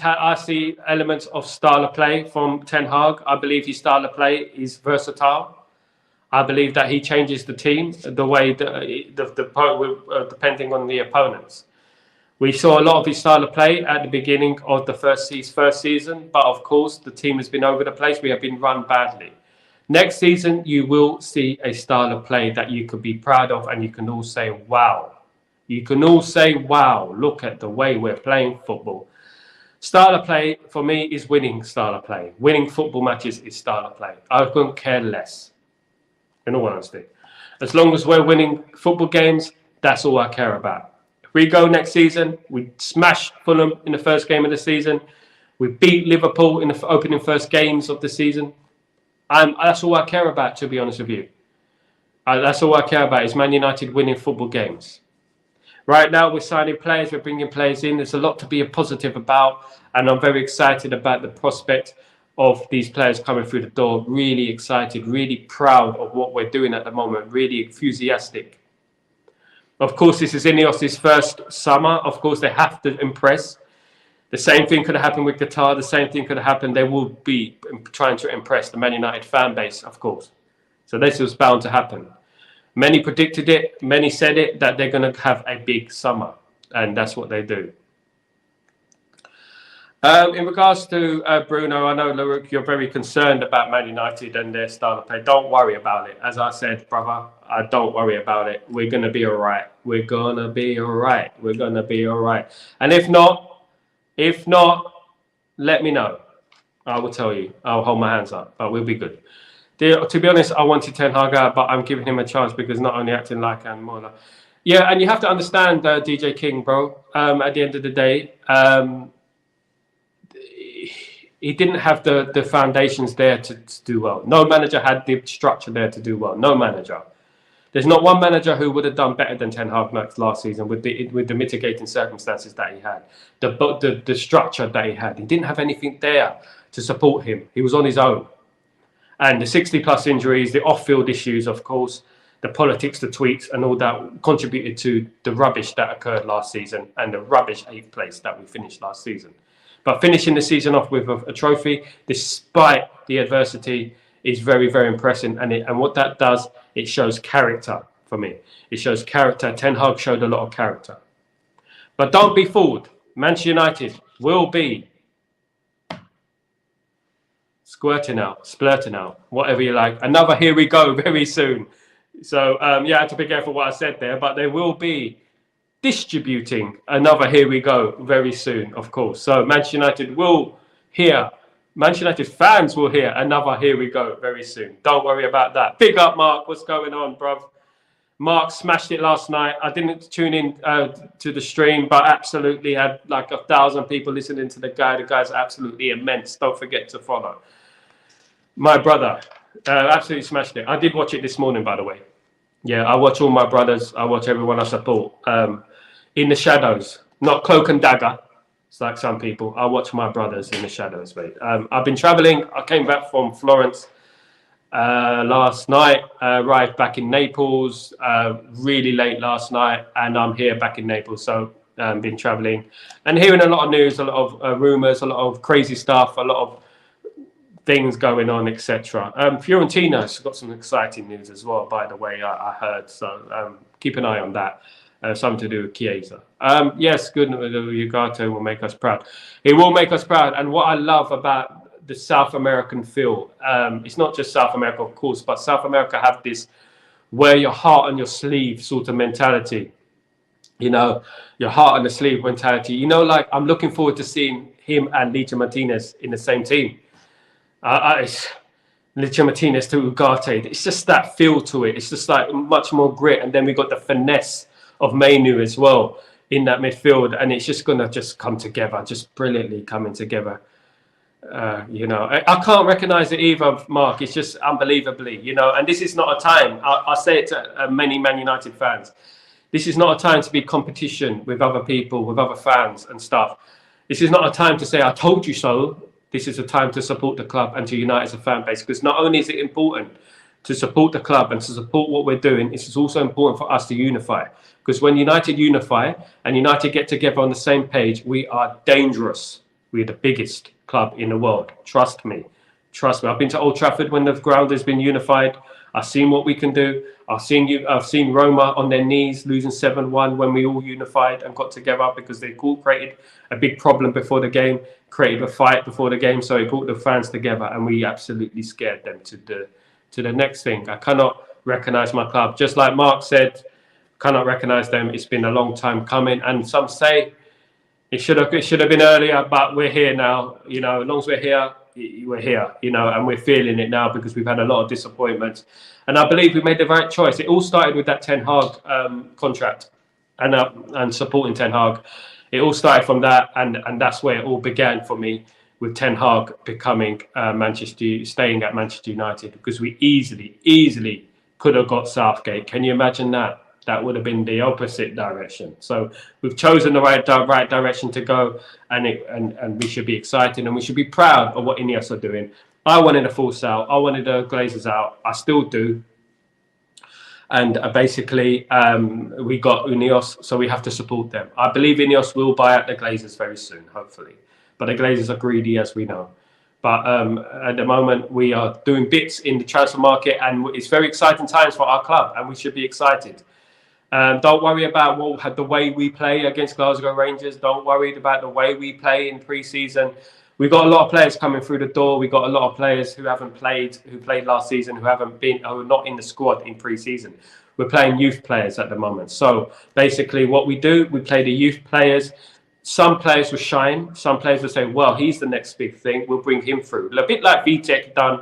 elements of style of play from Ten Hag. I believe his style of play is versatile. I believe that he changes the team the way depending on the opponents. We saw a lot of his style of play at the beginning of the first season, but of course the team has been over the place. We have been run badly. Next season, you will see a style of play that you could be proud of, and you can all say, wow. You can all say, wow, look at the way we're playing football. Style of play, for me, is winning style of play. Winning football matches is style of play. I couldn't care less, in all honesty. As long as we're winning football games, that's all I care about. If we go next season, we smash Fulham in the first game of the season. We beat Liverpool in the opening first games of the season. That's all I care about, to be honest with you. That's all I care about is Man United winning football games. Right now, we're signing players, we're bringing players in. There's a lot to be positive about, and I'm very excited about the prospect of these players coming through the door. Really excited, really proud of what we're doing at the moment, really enthusiastic. Of course, this is Ineos' first summer. Of course, they have to impress. The same thing could have happened with Qatar. The same thing could have happened. They will be trying to impress the Man United fan base, of course. So this was bound to happen. Many predicted it. Many said it, that they're going to have a big summer. And that's what they do. In regards to Bruno, I know, Laruk, you're very concerned about Man United and their style of play. Don't worry about it. As I said, brother, don't worry about it. We're going to be all right. We're going to be all right. We're going to be all right. And if not, let me know. I will tell you. I'll hold my hands up, but we'll be good. To be honest, I wanted Ten Hag out, but I'm giving him a chance because not only acting like and more like... Yeah, and you have to understand, DJ King, bro, at the end of the day, he didn't have the foundations there to do well. No manager had the structure there to do well. No manager. There's not one manager who would have done better than Ten Hag last season with the mitigating circumstances that he had, the structure that he had. He didn't have anything there to support him. He was on his own. And the 60-plus injuries, the off-field issues, of course, the politics, the tweets, and all that contributed to the rubbish that occurred last season and the rubbish 8th place that we finished last season. But finishing the season off with a trophy, despite the adversity, is very, very impressive. And what that does, it shows character for me. It shows character. Ten Hag showed a lot of character. But don't be fooled. Manchester United will be squirting out, splurting out, whatever you like. Another here we go very soon. So, yeah, I had to be careful what I said there, but they will be distributing another here we go very soon, of course. So Manchester United will hear, Manchester United fans will hear another here we go very soon. Don't worry about that. Big up, Mark. What's going on, bruv? Mark smashed it last night. I didn't tune in to the stream, but absolutely had like 1,000 people listening to the guy. The guy's absolutely immense. Don't forget to follow. My brother absolutely smashed it. I did watch it this morning, by the way. Yeah, I watch all my brothers. I watch everyone I support. In the shadows, not cloak and dagger. It's like some people. I watch my brothers in the shadows, mate. I've been traveling. I came back from Florence last night, arrived back in Naples really late last night, and I'm here back in Naples. So been traveling and hearing a lot of news, a lot of rumors, a lot of crazy stuff, a lot of things going on, etc. Fiorentina's got some exciting news as well, by the way, I heard. So keep an eye on that. Something to do with Chiesa. Yes, good. Ugarte will make us proud. He will make us proud. And what I love about the South American feel, it's not just South America, of course, but South America have this wear your heart on your sleeve sort of mentality. You know, your heart on the sleeve mentality. You know, like I'm looking forward to seeing him and Licha Martinez in the same team. Licha Martinez to Ugarte. It's just that feel to it. It's just like much more grit. And then we got the finesse of Manu as well in that midfield. And it's just going to just come together, just brilliantly coming together. You know, I can't recognize it either, Mark. It's just unbelievably, you know, and this is not a time. I say it to many Man United fans. This is not a time to be competition with other people, with other fans and stuff. This is not a time to say, I told you so. This is a time to support the club and to unite as a fan base, because not only is it important to support the club and to support what we're doing, it's also important for us to unify. Because when United unify and United get together on the same page, we are dangerous. We're the biggest club in the world. Trust me. Trust me. I've been to Old Trafford when the ground has been unified. I've seen what we can do. I've seen Roma on their knees losing 7-1 when we all unified and got together because they created a big problem before the game, created a fight before the game. So it brought the fans together and we absolutely scared them to the next thing. I cannot recognize my club. Just like Mark said, cannot recognize them. It's been a long time coming. And some say it should have been earlier, but we're here now. You know, as long as we're here, you know, and we're feeling it now because we've had a lot of disappointments. And I believe we made the right choice. It all started with that Ten Hag contract and supporting Ten Hag. It all started from that, and that's where it all began for me, with Ten Hag becoming staying at Manchester United, because we easily could have got Southgate. Can you imagine that? That would have been the opposite direction. So we've chosen the right direction to go, and we should be excited and we should be proud of what Ineos are doing. I wanted a full sale. I wanted the Glazers out. I still do. And basically, we got Ineos, so we have to support them. I believe Ineos will buy out the Glazers very soon, hopefully. But the Glazers are greedy, as we know. But at the moment, we are doing bits in the transfer market, and it's very exciting times for our club, and we should be excited. Don't worry about the way we play against Glasgow Rangers. Don't worry about the way we play in pre-season. We've got a lot of players coming through the door. We've got a lot of players who played last season, who are not in the squad in pre-season. We're playing youth players at the moment. So basically what we do, we play the youth players. Some players will shine. Some players will say, well, he's the next big thing. We'll bring him through. A bit like Vitek done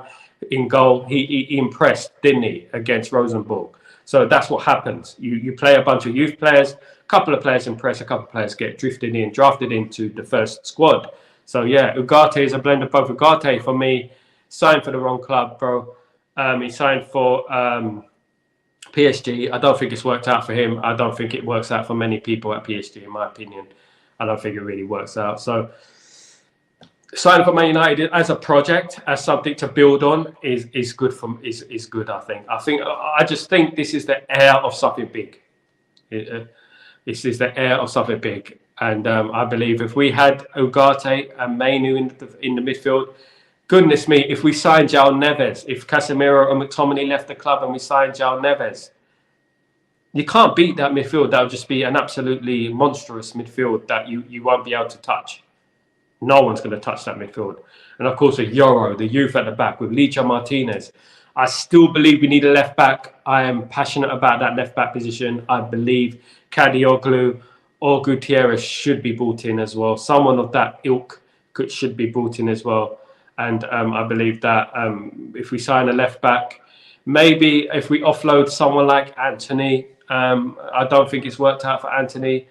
in goal. He impressed, didn't he, against Rosenborg? So that's what happens. You play a bunch of youth players, a couple of players impress, a couple of players get drafted into the first squad. So yeah, Ugarte is a blend of both. Ugarte, for me, signed for the wrong club, bro. He signed for PSG. I don't think it's worked out for him. I don't think it works out for many people at PSG, in my opinion. I don't think it really works out. So signing for Man United as a project, as something to build on, is good. Is good. I just think this is the air of something big. This is the air of something big, and I believe if we had Ugarte and Mainu in the midfield, goodness me, if we signed Joao Neves, if Casemiro and McTominay left the club and we signed Joao Neves, you can't beat that midfield. That would just be an absolutely monstrous midfield that you won't be able to touch. No one's going to touch that midfield. And of course, with Yoro, the youth at the back, with Licha Martinez. I still believe we need a left back. I am passionate about that left back position. I believe Kadioglu or Gutierrez should be brought in as well. Someone of that ilk should be brought in as well. And I believe that if we sign a left back, maybe if we offload someone like Anthony, I don't think it's worked out for Anthony.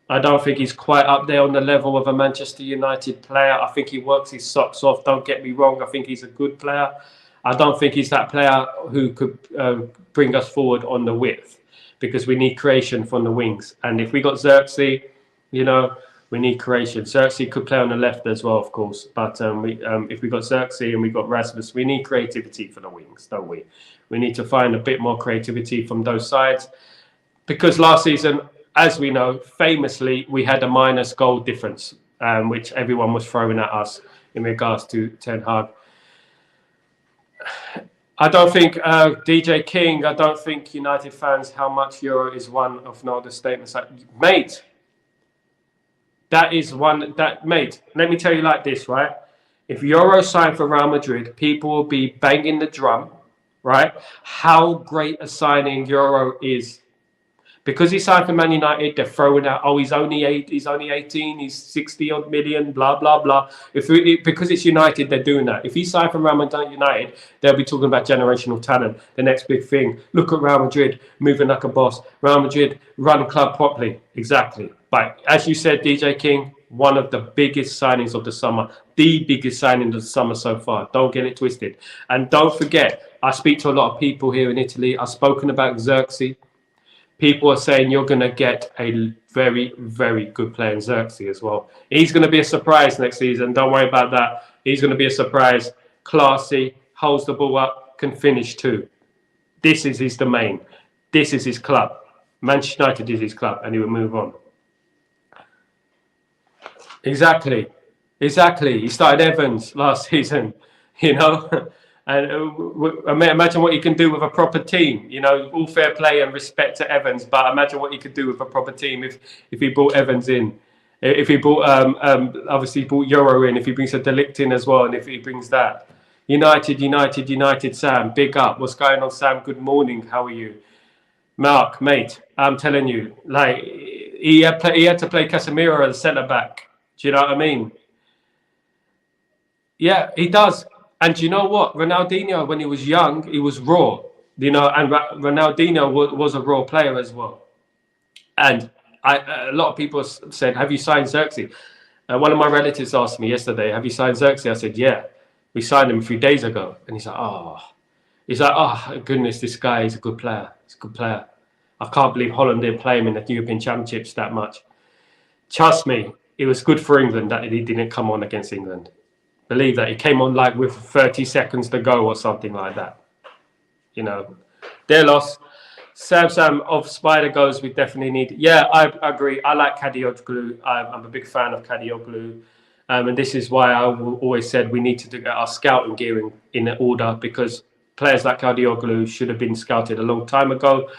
I don't think he's quite up there on the level of a Manchester United player. I think he works his socks off. Don't get me wrong. I think he's a good player. I don't think he's that player who could bring us forward on the width, because we need creation from the wings. And if we got Xerxes, we need creation. Xerxes could play on the left as well, of course. But if we got Xerxes and we got Rasmus, we need creativity for the wings, don't we? We need to find a bit more creativity from those sides. Because last season, as we know, famously, we had a minus goal difference, which everyone was throwing at us in regards to Ten Hag. I don't think DJ King, I don't think United fans, how much Euro is one of the statements like, mate, that is one, mate, let me tell you like this, right? If Euro signed for Real Madrid, people will be banging the drum, right? How great a signing Euro is. Because he signed for Man United, they're throwing out, oh, he's only 18, he's 60 odd million, blah, blah, blah. Because it's United, they're doing that. If he signed for Real Madrid United, they'll be talking about generational talent, the next big thing. Look at Real Madrid, moving like a boss. Real Madrid, run the club properly. Exactly. But as you said, DJ King, one of the biggest signings of the summer, the biggest signing of the summer so far. Don't get it twisted. And don't forget, I speak to a lot of people here in Italy. I've spoken about Xerxes. People are saying you're going to get a very, very good player in Xerxes as well. He's going to be a surprise next season. Don't worry about that. He's going to be a surprise. Classy, holds the ball up, can finish too. This is his domain. This is his club. Manchester United is his club, and he will move on. Exactly. He started Evans last season, And imagine what he can do with a proper team. All fair play and respect to Evans, but imagine what he could do with a proper team if he brought Evans in, if he brought obviously brought Euro in, if he brings a De Ligt in as well, and if he brings that. United, Sam, big up. What's going on, Sam? Good morning. How are you, Mark, mate? I'm telling you, like he had to play Casemiro as centre back. Do you know what I mean? Yeah, he does. And you know what? Ronaldinho, when he was young, he was raw, and Ronaldinho was a raw player as well. And a lot of people said, have you signed Xerxes? One of my relatives asked me yesterday, have you signed Xerxes? I said, yeah, we signed him a few days ago. And he's like, oh, goodness, this guy is a good player. He's a good player. I can't believe Holland didn't play him in the European Championships that much. Trust me, it was good for England that he didn't come on against England. Believe that. He came on like with 30 seconds to go or something like that. Their loss. Sam of Spider goes, we definitely need. Yeah, I agree. I like Kadioglu. I'm a big fan of Kadioglu. And this is why I always said we need to get our scouting gearing in order, because players like Kadioglu should have been scouted a long time ago.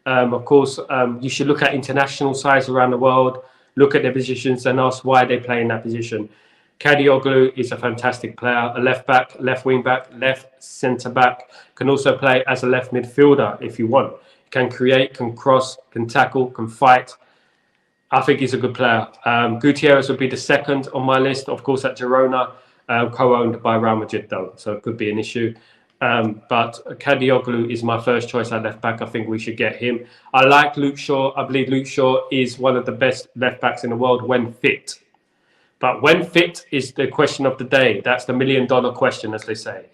Of course, you should look at international sides around the world, look at their positions and ask why they play in that position. Kadioglu is a fantastic player, a left back, left wing back, left centre back, can also play as a left midfielder if you want. Can create, can cross, can tackle, can fight. I think he's a good player. Gutierrez would be the second on my list, of course, at Girona, co-owned by Real Madrid though, so it could be an issue. But Kadioglu is my first choice at left back. I think we should get him. I like Luke Shaw. I believe Luke Shaw is one of the best left backs in the world when fit. But when fit is the question of the day. That's the $1 million question, as they say.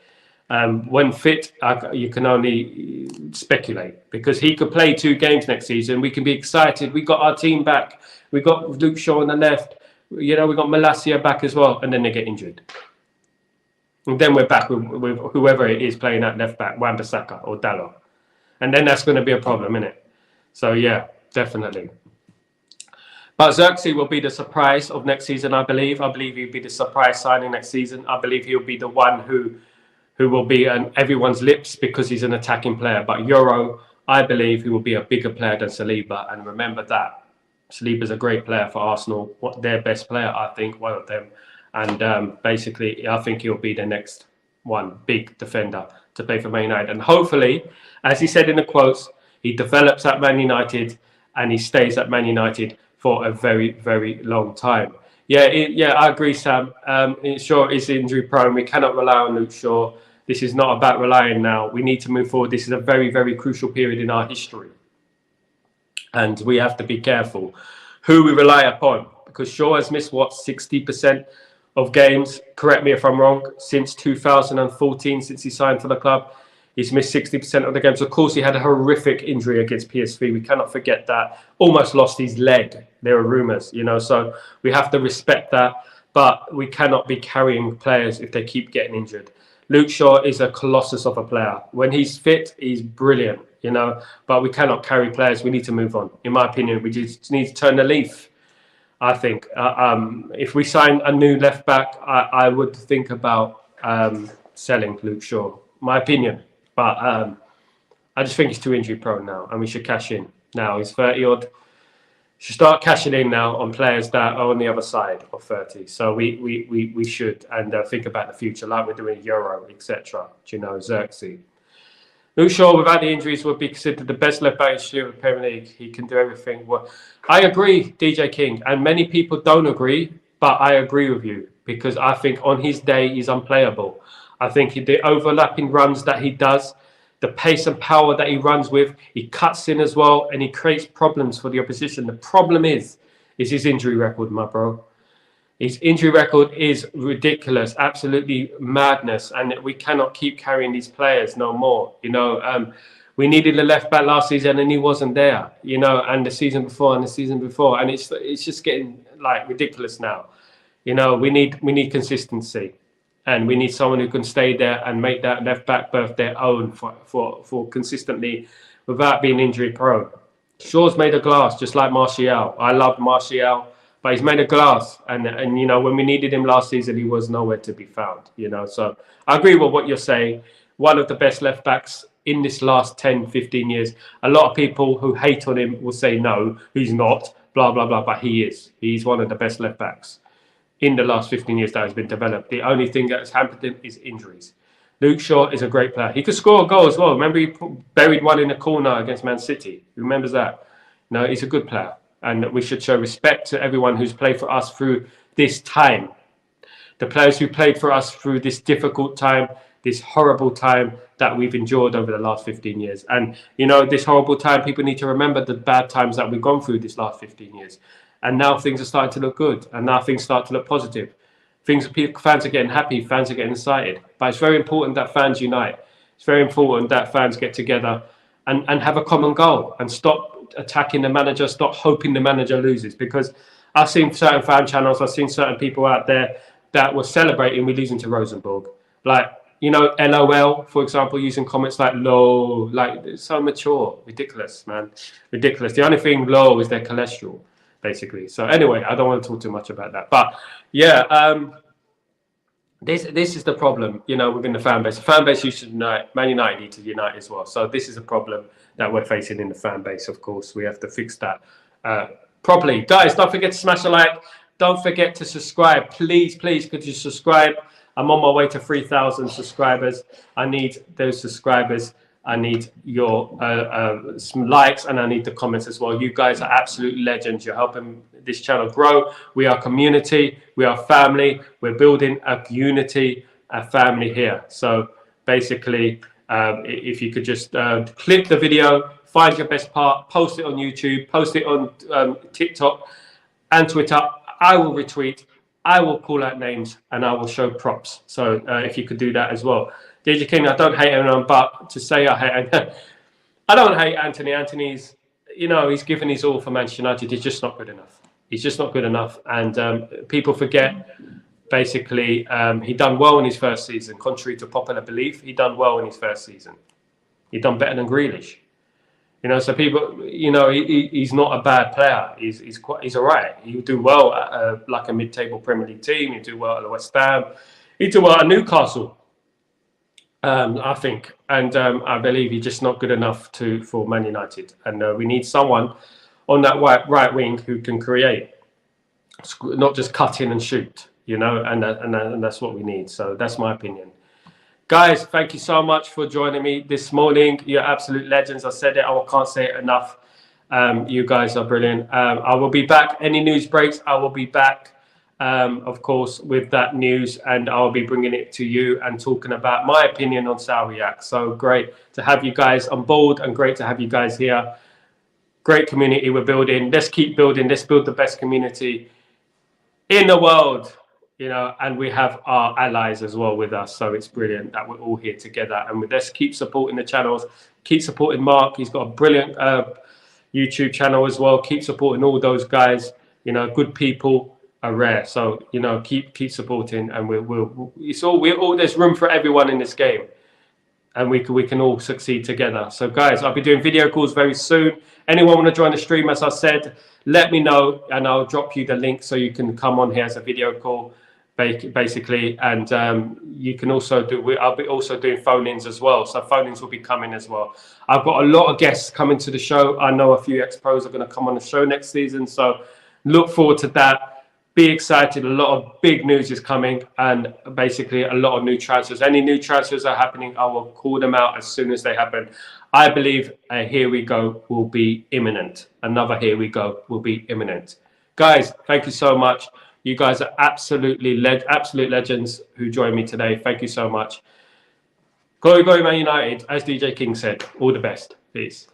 When fit, you can only speculate, because he could play 2 games next season. We can be excited. We got our team back. We got Luke Shaw on the left. We got Malacia back as well, and then they get injured. And then we're back with whoever it is playing at left back, Wan-Bissaka or Dalot. And then that's going to be a problem, isn't it? So, yeah, definitely. But Xerxes will be the surprise of next season, I believe. I believe he'll be the surprise signing next season. I believe he'll be the one who will be on everyone's lips because he's an attacking player. But Yoro, I believe he will be a bigger player than Saliba. And remember that. Saliba's a great player for Arsenal. Their best player, I think, one of them. And basically, I think he'll be the next one, big defender to play for Man United. And hopefully, as he said in the quotes, he develops at Man United and he stays at Man United for a very, very long time. Yeah, I agree, Sam. Shaw is injury prone. We cannot rely on Luke Shaw. This is not about relying now. We need to move forward. This is a very, very crucial period in our history. And we have to be careful who we rely upon, because Shaw has missed, 60% of games, correct me if I'm wrong, since 2014, since he signed for the club. He's missed 60% of the games. Of course, he had a horrific injury against PSV. We cannot forget that. Almost lost his leg. There are rumours, so we have to respect that. But we cannot be carrying players if they keep getting injured. Luke Shaw is a colossus of a player. When he's fit, he's brilliant, But we cannot carry players. We need to move on. In my opinion, we just need to turn the leaf. I think if we sign a new left back, I would think about selling Luke Shaw. My opinion. But I just think he's too injury prone now, and we should cash in now. He's 30 odd. Should start cashing in now on players that are on the other side of 30. So we should, and think about the future, like we're doing Euro, etc. Xerxes. Luke Shaw, without the injuries, would be considered the best left back in the Premier League. He can do everything. Well, I agree, DJ King, and many people don't agree, but I agree with you because I think on his day he's unplayable. I think the overlapping runs that he does, the pace and power that he runs with, he cuts in as well, and he creates problems for the opposition. The problem is his injury record, my bro. His injury record is ridiculous, absolutely madness, and we cannot keep carrying these players no more. We needed a left back last season, and he wasn't there. And the season before, and it's just getting like ridiculous now. We need consistency. And we need someone who can stay there and make that left back berth their own for consistently without being injury prone. Shaw's made of glass, just like Martial. I love Martial, but he's made of glass. And when we needed him last season, he was nowhere to be found. So I agree with what you're saying. One of the best left backs in this last 10, 15 years. A lot of people who hate on him will say no, he's not, blah, blah, blah, but he is. He's one of the best left backs in the last 15 years that has been developed. The only thing that has hampered him is injuries. Luke Shaw is a great player. He could score a goal as well. Remember, he buried one in the corner against Man City. Who remembers that? No, he's a good player. And we should show respect to everyone who's played for us through this time. The players who played for us through this difficult time, this horrible time that we've endured over the last 15 years. And, this horrible time, people need to remember the bad times that we've gone through this last 15 years. And now things are starting to look good. And now things start to look positive. Fans are getting happy. Fans are getting excited. But it's very important that fans unite. It's very important that fans get together and have a common goal and stop attacking the manager, stop hoping the manager loses. Because I've seen certain fan channels, I've seen certain people out there that were celebrating we losing to Rosenborg. Like, LOL, for example, using comments like low, like it's so mature. Ridiculous, man. Ridiculous. The only thing low is their cholesterol, basically. So anyway, I don't want to talk too much about that. But yeah, this is the problem, within the fan base. The fan base used to unite. Man United need to unite as well. So this is a problem that we're facing in the fan base, of course. We have to fix that properly. Guys, don't forget to smash a like. Don't forget to subscribe. Please, could you subscribe? I'm on my way to 3,000 subscribers. I need those subscribers. I need your some likes, and I need the comments as well. You guys are absolute legends. You're helping this channel grow. We are community. We are family. We're building a unity, a family here. So basically, if you could just click the video, find your best part, post it on YouTube, post it on TikTok and Twitter. I will retweet. I will call out names, and I will show props. So if you could do that as well. DJ King, I don't hate anyone, but to say I hate, I don't hate Anthony. Anthony's, he's given his all for Manchester United. He's just not good enough. He's just not good enough. And people forget, basically, he done well in his first season. Contrary to popular belief, he done well in his first season. He done better than Grealish. So people, he's not a bad player. He's all right. He'll do well at like a mid-table Premier League team. He'll do well at West Ham. He'll do well at Newcastle, I think. And I believe he's just not good enough for Man United. And we need someone on that right wing who can create, not just cut in and shoot. And that's what we need. So that's my opinion. Guys, thank you so much for joining me this morning. You're absolute legends. I said it. I can't say it enough. You guys are brilliant. I will be back. Any news breaks, I will be back, of course, with that news. And I'll be bringing it to you and talking about my opinion on Salwiak. So great to have you guys on board and great to have you guys here. Great community we're building. Let's keep building. Let's build the best community in the world. And we have our allies as well with us. So it's brilliant that we're all here together. And let's keep supporting the channels. Keep supporting Mark. He's got a brilliant YouTube channel as well. Keep supporting all those guys. Good people are rare. So, keep supporting. And there's room for everyone in this game. And we can all succeed together. So, guys, I'll be doing video calls very soon. Anyone want to join the stream, as I said, let me know. And I'll drop you the link so you can come on here as a video call. Basically, and you can also I'll be also doing phone-ins as well, so phone-ins will be coming as well. I've got a lot of guests coming to the show. I know a few ex-pros are going to come on the show next season, so look forward to that. Be excited. A lot of big news is coming, and basically a lot of new transfers. Any new transfers are happening, I will call them out as soon as they happen. I believe a Here We Go will be imminent. Another Here We Go will be imminent. Guys, thank you so much. You guys are absolutely absolute legends who joined me today. Thank you so much. Go Man United, as DJ King said. All the best. Peace.